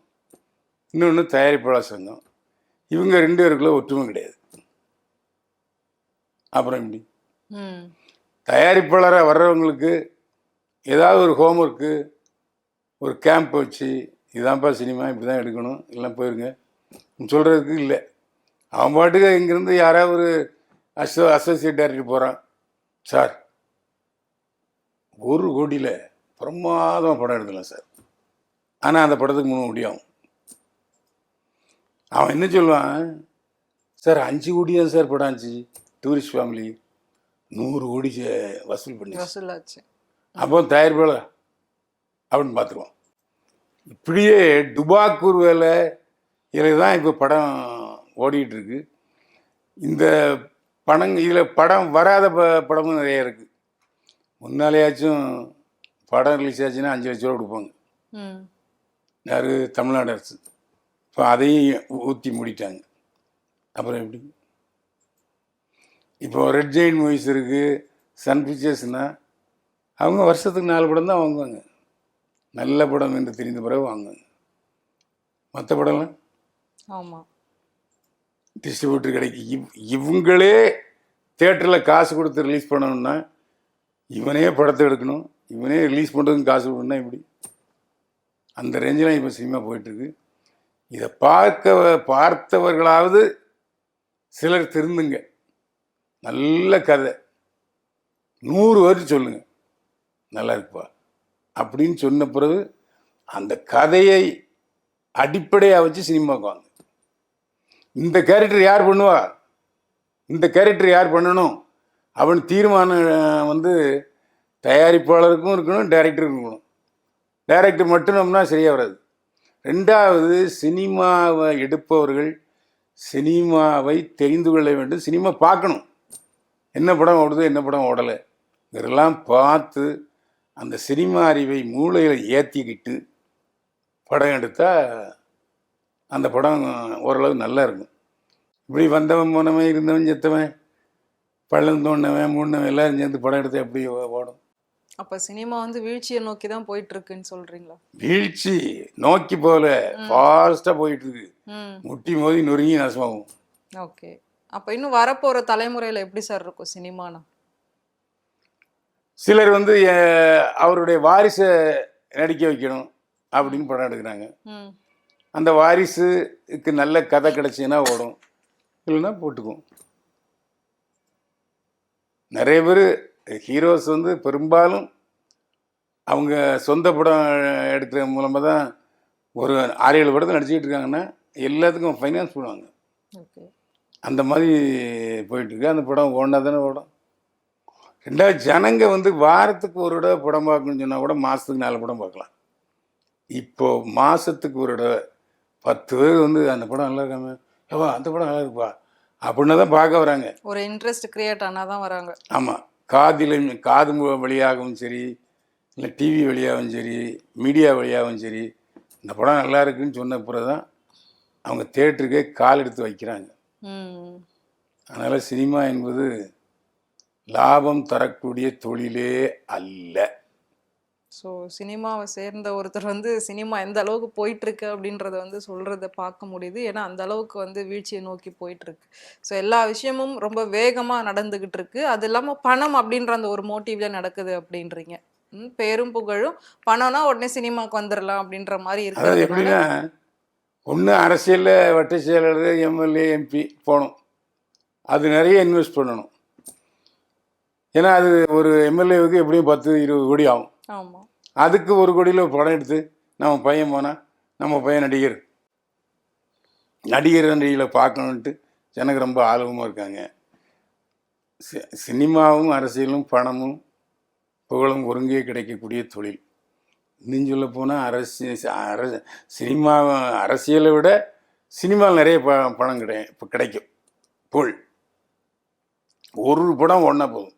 இன்னொன்று தயாரிப்பாளர் சங்கம். இவங்க 2 பேருக்குள்ள ஒற்றுமை கிடையாது. அப்புறம் எப்படி தயாரிப்பாளராக வர்றவங்களுக்கு ஏதாவது ஒரு ஹோம்ஒர்க்கு, ஒரு கேம்ப் வச்சு இதான்ப்பா சினிமா இப்படி தான் எடுக்கணும், எல்லாம் போயிருங்க சொல்கிறதுக்கு இல்லை. அவன் பாட்டுக்கு இங்கேருந்து யாராவது ஒரு அசோசியேட் டைரக்டர் போகிறான், சார் 1 கோடியில் பிரமாதமாக படம் எடுக்கலாம் சார், ஆனால் அந்த படத்துக்கு 3 கோடி ஆகும். அவன் என்ன சொல்லுவான், சார் 5 கோடி தான் சார் படம் ஆச்சு, டூரிஸ்ட் ஃபேமிலி 100 கோடி வசூல் பண்ணி வசூலாச்சு. அப்போ தயாரிப்பாளர் அப்படின்னு பார்த்துருவோம். இப்படியே டுபாக்கூர் வேலை இதில் தான் இப்போ படம் ஓடிட்டு இருக்கு. இந்த இதில் படம் வராத படமும் நிறைய இருக்குது. முன்னாலேயாச்சும் படம் ரிலீஸ் ஆச்சுன்னா 5 லட்ச ரூபா கொடுப்பாங்க, ம் யார், தமிழ்நாடு அரசு. இப்போ அதையும் ஊற்றி மூடிட்டாங்க. அப்புறம் எப்படி? இப்போ ரெட் ஜெயின் மூவிஸ் இருக்குது, சன் பிக்சர்ஸ்னா அவங்க வருஷத்துக்கு 4 படம் தான் வாங்குவாங்க. நல்ல படம் என்று தெரிந்த பிறகு வாங்குவாங்க. மற்ற படம்லாம் ஆமாம் டிஸ்ட்ரிபியூட்டர் கிடைக்கு. இவங்களே தேட்டரில் காசு கொடுத்து ரிலீஸ் பண்ணணும்னா இவனே படத்தை எடுக்கணும், இவனே ரிலீஸ் பண்ணுறதுக்கு காசு கொடுக்கணும்னா இப்படி அந்த ரேஞ்செலாம் இப்போ சினிமா போயிட்டுருக்கு. இதை பார்த்தவர்களாவது சிலர் திருந்துங்க. நல்ல கதை 100 பேருக்கு சொல்லுங்க, நல்லா இருக்குப்பா அப்படின்னு சொன்ன பிறகு அந்த கதையை அடிப்படையாக வச்சு சினிமாவுக்கு வாங்க. இந்த கேரக்டர் யார் பண்ணுவா, இந்த கேரக்டர் யார் பண்ணணும் அப்படின்னு தீர்மானம் தயாரிப்பாளருக்கும் இருக்கணும், டைரக்டருக்கும் இருக்கணும். டைரக்டர் மட்டும் நம்மனா சரியாக வராது. ரெண்டாவது, சினிமாவை எடுப்பவர்கள் சினிமாவை தெரிந்து கொள்ள வேண்டும், சினிமா பார்க்கணும், என்ன படம் ஓடுது என்ன படம் ஓடலை இதெல்லாம் பார்த்து அந்த சினிமா அறிவை மூளையில் ஏற்றிக்கிட்டு படம் எடுத்தால் அந்த படம் ஓரளவு நல்லா இருக்கும். இப்படி வந்தவன் போனவன் இருந்தவன் செத்தவன் பள்ளம் தோண்டவன் மூணவன் எல்லாரும் சேர்ந்து படம் எடுத்தால் எப்படி ஓடும்? அப்போ சினிமா வீழ்ச்சியை நோக்கி தான் போயிட்டு இருக்குன்னு சொல்றீங்களா? வீழ்ச்சி நோக்கி போகல, ஃபாஸ்ட்டாக போயிட்டு இருக்கு. முட்டி மோதி நொறுங்கி நாசமாகும். ஓகே, அப்போ இன்னும் வரப்போகிற தலைமுறையில் எப்படி சார் இருக்கும் சினிமானா? சிலர் அவருடைய வாரிசை நடிக்க வைக்கணும் அப்படின்னு படம் எடுக்கிறாங்க. அந்த வாரிசுக்கு நல்ல கதை கிடைச்சின்னா ஓடும், இல்லைன்னா போட்டுக்கும். நிறைய பேர் ஹீரோஸ் பெரும்பாலும் அவங்க சொந்த படம் எடுக்கிற மூலமாக தான் ஒரு 6-7 படத்தில் நடிச்சுக்கிட்டு இருக்காங்கன்னா எல்லாத்துக்கும் ஃபைனான்ஸ் பண்ணுவாங்க. அந்த மாதிரி போயிட்டுருக்கு. அந்த படம் ஓடினா தானே ஓடும். ரெண்டாவது, ஜனங்க வாரத்துக்கு ஒரு தடவை படம் பார்க்கணும்னு சொன்னால் கூட மாதத்துக்கு 4 படம் பார்க்கலாம். இப்போது மாதத்துக்கு ஒரு தடவை 10 பேர் அந்த படம் நல்லா இருக்காம, ஏவா அந்த படம் நல்லா இருக்குப்பா அப்படின்னா தான் பார்க்க வராங்க. ஒரு இன்ட்ரெஸ்ட் கிரியேட் ஆனால் தான் வராங்க. ஆமாம், காது வழியாகவும் சரி, இல்லை டிவி வழியாகவும் சரி, மீடியா வழியாகவும் சரி, இந்த படம் நல்லா இருக்குன்னு சொன்ன பிறகு தான் அவங்க தேட்டருக்கே கால் எடுத்து வைக்கிறாங்க. அதனால் சினிமா என்பது லாபம் தரக்கூடிய தொழிலே அல்ல. ஸோ சினிமாவை சேர்ந்த ஒருத்தர் சினிமா எந்த அளவுக்கு போயிட்டுருக்கு அப்படின்றத சொல்கிறத பார்க்க முடியுது. ஏன்னா அந்த அளவுக்கு வீழ்ச்சியை நோக்கி போயிட்டுருக்கு. ஸோ எல்லா விஷயமும் ரொம்ப வேகமாக நடந்துக்கிட்டு இருக்கு. அது இல்லாமல் பணம் அப்படின்ற அந்த ஒரு மோட்டிவ்ல நடக்குது அப்படின்றீங்க. பேரும் புகழும் பணம்னா உடனே சினிமாவுக்கு வந்துடலாம் அப்படின்ற மாதிரி இருக்கு. அதாவது எப்படின்னா, ஒன்று அரசியலில் வட்ட செயலாளர், எம்எல்ஏ, எம்பி போகணும், அது நிறைய இன்வெஸ்ட் பண்ணணும். ஏன்னா அது ஒரு எம்எல்ஏவுக்கு எப்படியும் 10-20 கோடி ஆகும். ஆமாம், அதுக்கு 1 கோடியில் படம் எடுத்து நம்ம பையன் போனால் நம்ம பையன் நடிகர்களை பார்க்கணுன்ட்டு எனக்கு ரொம்ப ஆர்வமாக இருக்காங்க. சினிமாவும் அரசியலும் பணமும் புகழும் ஒருங்கே கிடைக்கக்கூடிய தொழில். இன்னும் சொல்ல போனால் அரசியலை விட சினிமாவில் நிறைய பணம் கிடைக்கும். புகழ் ஒரு படம் ஒன்றா போதும்,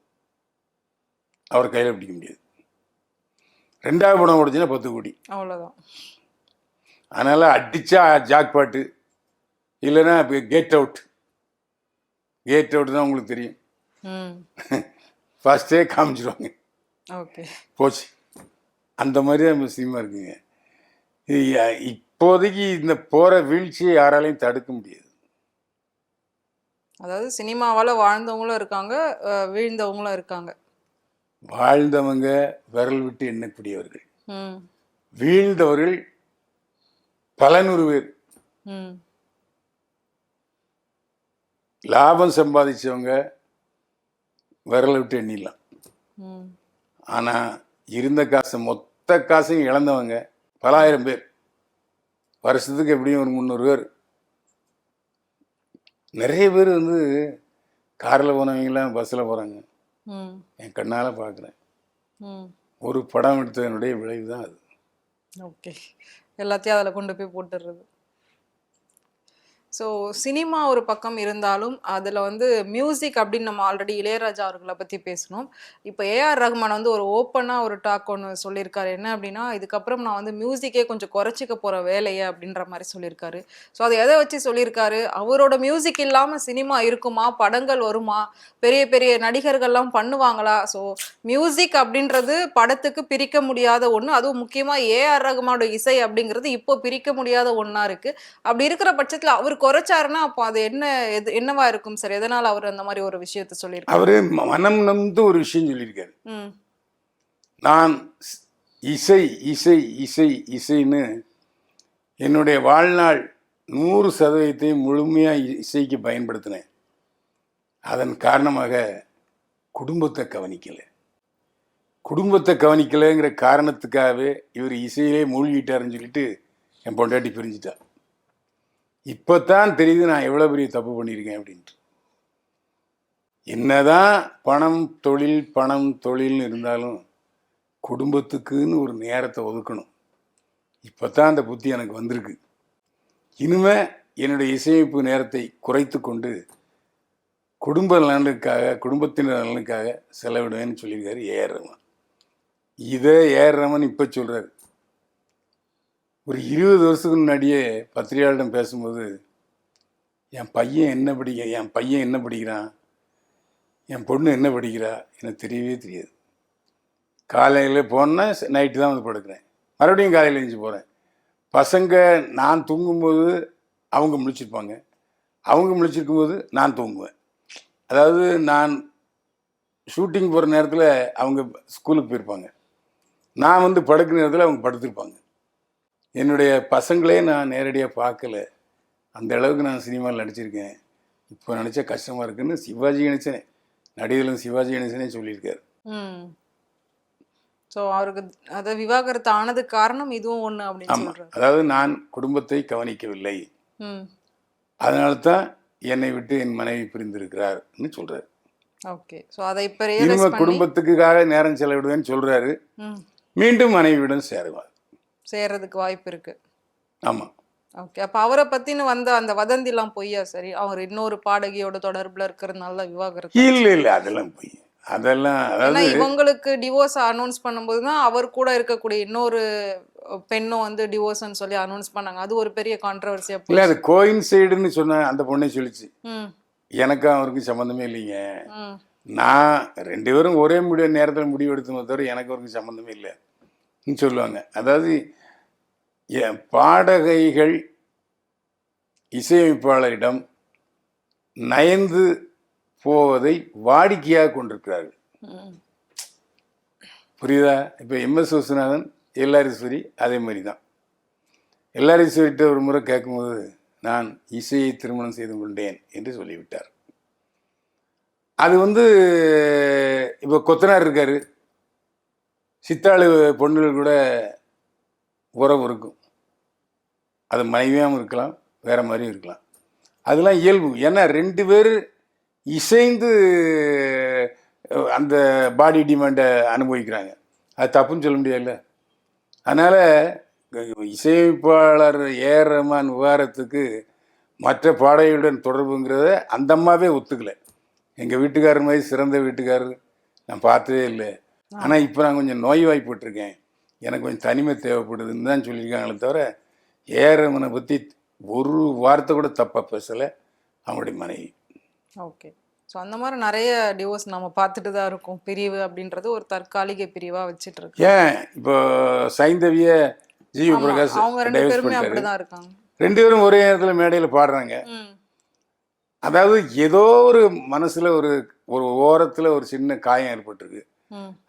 அவர் கையில் பிடிக்க முடியாது. 2வது படம் ஓடிச்சுன்னா 10 கோடி, அவ்வளோதான். அதனால் அடித்தா ஜாக்பாட்டு, இல்லைன்னா கேட் அவுட் தான் உங்களுக்கு தெரியும். ஃபஸ்ட்டே காமிச்சிடுவாங்க, ஓகே போச்சு. அந்த மாதிரி தான் நம்ம சினிமா இருக்குங்க. இப்போதைக்கு இந்த போகிற வீழ்ச்சியை யாராலையும் தடுக்க முடியாது. அதாவது சினிமாவால் வாழ்ந்தவங்களும் இருக்காங்க, வீழ்ந்தவங்களும் இருக்காங்க. வாழ்ந்தவங்க விரல் விட்டு எண்ணக்கூடியவர்கள், வீழ்ந்தவர்கள் பல 100 பேர். லாபம் சம்பாதிச்சவங்க விரலை விட்டு எண்ணிடலாம். ம். ஆனால் இருந்த காசை மொத்த காசையும் இழந்தவங்க பல ஆயிரம் பேர். வருஷத்துக்கு எப்படியும் ஒரு 300 பேர். நிறைய பேர் வந்து காரில் போனவங்களாம் பஸ்ஸில் போகிறாங்க. ம். என் கண்ணால் பார்க்குறேன். ம். ஒரு படம் எடுத்ததனுடைய விளைவு தான் அது. ஓகே. எல்லாத்தையும் அதில் கொண்டு போய் போட்டுடுறது. ஸோ சினிமா ஒரு பக்கம் இருந்தாலும் அதில் வந்து மியூசிக் அப்படின்னு நம்ம ஆல்ரெடி இளையராஜா அவர்களை பற்றி பேசணும். இப்போ ஏஆர் ரஹ்மான் வந்து ஒரு ஓப்பனாக ஒரு டாக் ஒன்று சொல்லியிருக்காரு. என்ன அப்படின்னா, இதுக்கப்புறம் நான் வந்து மியூசிக்கே கொஞ்சம் குறைச்சிக்க போகிற வேலையை அப்படின்ற மாதிரி சொல்லியிருக்காரு. ஸோ அதை எதை வச்சு சொல்லியிருக்காரு? அவரோட மியூசிக் இல்லாமல் சினிமா இருக்குமா? படங்கள் வருமா? பெரிய பெரிய நடிகர்கள்லாம் பண்ணுவாங்களா? ஸோ மியூசிக் அப்படின்றது படத்துக்கு பிரிக்க முடியாத ஒன்று. அதுவும் முக்கியமாக ஏஆர் ரஹ்மானோட இசை அப்படிங்கிறது இப்போ பிரிக்க முடியாத ஒன்றா இருக்குது. அப்படி இருக்கிற பட்சத்தில் அவர் குறைச்சாருன்னா அப்போ அது என்னவா இருக்கும் சார்? எதனால அவர் அந்த மாதிரி ஒரு விஷயத்த சொல்லியிருக்காரு? அவரு மனம் நொந்து ஒரு விஷயம் சொல்லியிருக்காரு. ம். நான் இசை இசை இசை இசைன்னு என்னுடைய வாழ்நாள் 100% முழுமையாக இசைக்கு பயன்படுத்தினேன். அதன் காரணமாக குடும்பத்தை கவனிக்கலை. குடும்பத்தை கவனிக்கலைங்கிற காரணத்துக்காகவே இவர் இசையிலே மூழ்கிட்டாருன்னு சொல்லிட்டு என் பொண்டாட்டி பிரிஞ்சுட்டா. இப்போத்தான் தெரியுது நான் எவ்வளோ பெரிய தப்பு பண்ணியிருக்கேன் அப்படின்ட்டு. என்னதான் பணம் தொழில்னு இருந்தாலும் குடும்பத்துக்குன்னு ஒரு நேரத்தை ஒதுக்கணும். இப்போ தான் அந்த புத்தி எனக்கு வந்திருக்கு. இனிமே என்னுடைய இசையமைப்பு நேரத்தை குறைத்து கொண்டு குடும்ப நலனுக்காக குடும்பத்தினர் நலனுக்காக செலவிடுவேன்னு சொல்லியிருக்காரு ஏஆர் ரஹ்மான். இதை ஏஆர் ரஹ்மான் இப்போ சொல்கிறாரு. ஒரு 20 வருஷத்துக்கு முன்னாடியே பத்திரிகையாளரிடம் பேசும்போது என் பையன் என்ன படிக்கிறான், என் பொண்ணு என்ன படிக்கிறா எனக்கு தெரியவே தெரியாது. காலையில் போனால் நைட்டு தான் வந்து படுக்கிறேன். மறுபடியும் காலையில் எழுந்து போகிறேன். பசங்க நான் தூங்கும்போது அவங்க முழிச்சிருப்பாங்க, அவங்க முழிச்சிருக்கும்போது நான் தூங்குவேன். அதாவது நான் ஷூட்டிங் போகிற நேரத்தில் அவங்க ஸ்கூலுக்கு போயிருப்பாங்க, நான் வந்து படுக்கிற நேரத்தில் அவங்க படுத்திருப்பாங்க. என்னுடைய பசங்களே நான் நேரடியாக பார்க்கல. அந்த அளவுக்கு நான் சினிமாவில் நடிச்சிருக்கேன். இப்போ நினச்சா கஷ்டமாக இருக்குன்னு சிவாஜி கணேசனே, நடிகர்களும் சிவாஜி கணேசனே சொல்லியிருக்காரு. ஸோ அவருக்கு அதை விவாகரத்து ஆனதுக்கு காரணம் இதுவும் ஒன்று அப்படின்னு ஆமாம், சொல்றாரு. அதாவது நான் குடும்பத்தை கவனிக்கவில்லை, அதனால தான் என்னை விட்டு என் மனைவி பிரிந்திருக்கிறார்னு சொல்கிறார். ஓகே. ஸோ அதை இப்போ இனிமே குடும்பத்துக்காக நேரம் செலவிடுவேன்னு சொல்கிறாரு. மீண்டும் மனைவியுடன் சேர்றதுக்கு வாய்ப்பு இருக்கு. ஆமாம். ஓகே. அப்போ அவரை பற்றின்னு வந்த அந்த வதந்திலாம் பொய்யா? சரி, அவர் இன்னொரு பாடகியோட தொடர்பில் இருக்கிறதுனால விவாகரத்து? இல்லை அதெல்லாம் பொய். அதெல்லாம் அதாவது இவங்களுக்கு டிவோர்ஸ் அனௌன்ஸ் பண்ணும்போது தான் அவர் கூட இருக்கக்கூடிய இன்னொரு பெண்ணும் வந்து டிவோர்ஸ்ன்னு சொல்லி அனௌன்ஸ் பண்ணாங்க. அது ஒரு பெரிய கான்ட்ரவர்சியா போய். இல்லை, அது கோயின்சைடுன்னு சொன்ன அந்த பொண்ணை சொல்லிச்சு. எனக்கும் அவருக்கும் சம்மந்தமே இல்லைங்க, நான் 2 பேரும் ஒரே நேரத்தில் முடிவு எடுத்தோம் தவிர எனக்கு அவருக்கு சம்மந்தமே இல்லைன்னு சொல்லுவாங்க. அதாவது பாடகைகள் இசையமைப்பாளரிடம் நயந்து போவதை வாடிக்கையாக கொண்டிருக்கிறார்கள். புரியுதா? இப்போ எம்எஸ் விஸ்வநாதன் எல்லாரீஸ்வரி அதே மாதிரி தான். எல்லாரீஸ்வரிட்ட ஒரு முறை கேட்கும்போது நான் இசையை திருமணம் செய்து கொண்டேன் என்று சொல்லிவிட்டார். அது வந்து இப்போ கொத்தனார் இருக்காரு, சித்தாளு பொண்ணுகள் கூட உறவு இருக்கும். அது மனைவியாகவும் இருக்கலாம், வேற மாதிரியும் இருக்கலாம். அதெல்லாம் இயல்பு. ஏன்னா 2 பேர் இசைந்து அந்த பாடி டிமாண்டை அனுபவிக்கிறாங்க. அது தப்புன்னு சொல்ல முடியாதுல்ல. அதனால் இசையமைப்பாளர் ஏஆர் ரஹ்மான் விவகாரத்துக்கு மற்ற பாடகையுடன் தொடர்புங்கிறத அந்த அம்மாவே ஒத்துக்கலை. எங்கள் வீட்டுக்காரர் மாதிரி சிறந்த வீட்டுக்காரர் நான் பார்த்ததே இல்லை. ஆனால் இப்போ நான் கொஞ்சம் நோய்வாய்ப்பட்டிருக்கேன், எனக்கு கொஞ்சம் தனிமை தேவைப்படுதுன்னு தான் சொல்லியிருக்காங்களே தவிர ஏஆர் ரஹ்மானை பற்றி ஒரு வார்த்தை கூட தப்பாக பேசலை அவங்களுடைய மனைவி. ஓகே. ஸோ அந்த மாதிரி நிறைய டிவோர்ஸ் நம்ம பார்த்துட்டு தான் இருக்கோம். பிரிவு அப்படின்றது ஒரு தற்காலிக பிரிவாக வச்சுட்டு இருக்கு. ஏன் இப்போ சைந்தவிய ஜிவி பிரகாஷ் அவங்க 2 பேருமே அப்படிதான் இருக்காங்க. 2 பேரும் ஒரே நேரத்தில் மேடையில் பாடுறாங்க. அதாவது ஏதோ ஒரு மனசில் ஒரு ஓரத்தில் ஒரு சின்ன காயம் ஏற்பட்டிருக்கு.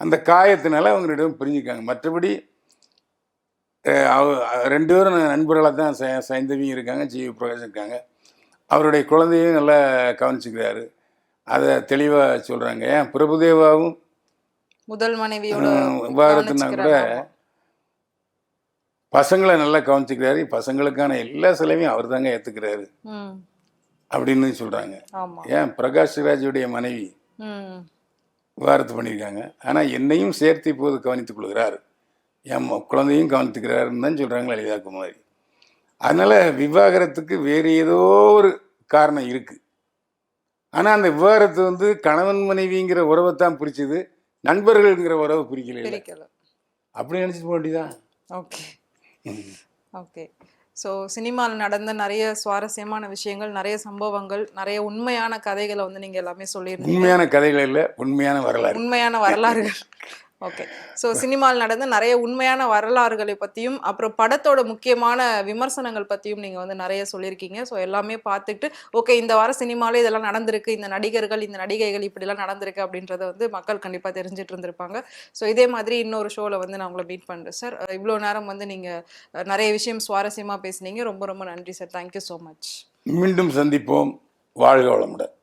அந்த காயத்தினால அவங்க 2 பேரும் பிரிஞ்சுக்காங்க. மற்றபடி 2 பேரும் நண்பர்களாக தான் சைந்தவியும் இருக்காங்க, ஜிவி பிரகாஷ் இருக்காங்க. அவருடைய குழந்தையும் நல்லா கவனிச்சுக்கிறாரு. அதை தெளிவாக சொல்கிறாங்க. ஏன் பிரபுதேவாவும் முதல் மனைவியோட விவாகரத்துனா கூட கவனிச்சுக்கிறாரு. ஆமா. பசங்களை நல்லா கவனிச்சுக்கிறாரு, பசங்களுக்கான எல்லா செலவையும் அவர் தாங்க ஏற்றுக்கிறாரு ம். அப்படின்னு சொல்கிறாங்க. ஆமா. ஏன் பிரகாஷ் ராஜுடைய மனைவி ம். விவாகரத்து பண்ணியிருக்காங்க, ஆனால் என்னையும் சேர்த்து இப்போது கவனித்துக் கொள்கிறார், என் குழந்தையும் கவனித்துக்கிறாருன்னு தான் சொல்கிறாங்க லலிதா குமாரி. அதனால் விவாகரத்துக்கு வேறு ஏதோ ஒரு காரணம் இருக்குது. ஆனால் அந்த விவாகரத்து வந்து கணவன் மனைவிங்கிற உறவை தான் பிரிச்சுது, நண்பர்கள்ங்கிற உறவை பிரிக்கல. பிரிக்கல. அப்படி நினச்சிட்டு போக வேண்டியதான். ஓகே. ஓகே. ஸோ சினிமாவில் நடந்த நிறைய சுவாரஸ்யமான விஷயங்கள், நிறைய சம்பவங்கள், நிறைய உண்மையான கதைகளை வந்து நீங்கள் எல்லாமே சொல்லியிருந்தீங்க. உண்மையான கதைகள் இல்லை, உண்மையான வரலாறு. உண்மையான வரலாறுகள். ஓகே. ஸோ சினிமாவில் நடந்த நிறைய உண்மையான வரலாறுகளை பற்றியும் அப்புறம் படத்தோட முக்கியமான விமர்சனங்கள் பற்றியும் நீங்கள் வந்து நிறைய சொல்லியிருக்கீங்க. ஸோ எல்லாமே பார்த்துட்டு ஓகே இந்த வார சினிமாவில் இதெல்லாம் நடந்திருக்கு, இந்த நடிகர்கள் இந்த நடிகைகள் இப்படிலாம் நடந்திருக்கு அப்படின்றத வந்து மக்கள் கண்டிப்பாக தெரிஞ்சுட்டு இருந்திருப்பாங்க. ஸோ இதே மாதிரி இன்னொரு ஷோவில் வந்து நான் உங்களை மீட் பண்ணுறேன் சார். இவ்வளோ நேரம் வந்து நீங்கள் நிறைய விஷயம் சுவாரஸ்யமாக பேசுனீங்க. ரொம்ப ரொம்ப நன்றி சார். Thank you so much. மீண்டும் சந்திப்போம். வாழ்க வளமுடன்.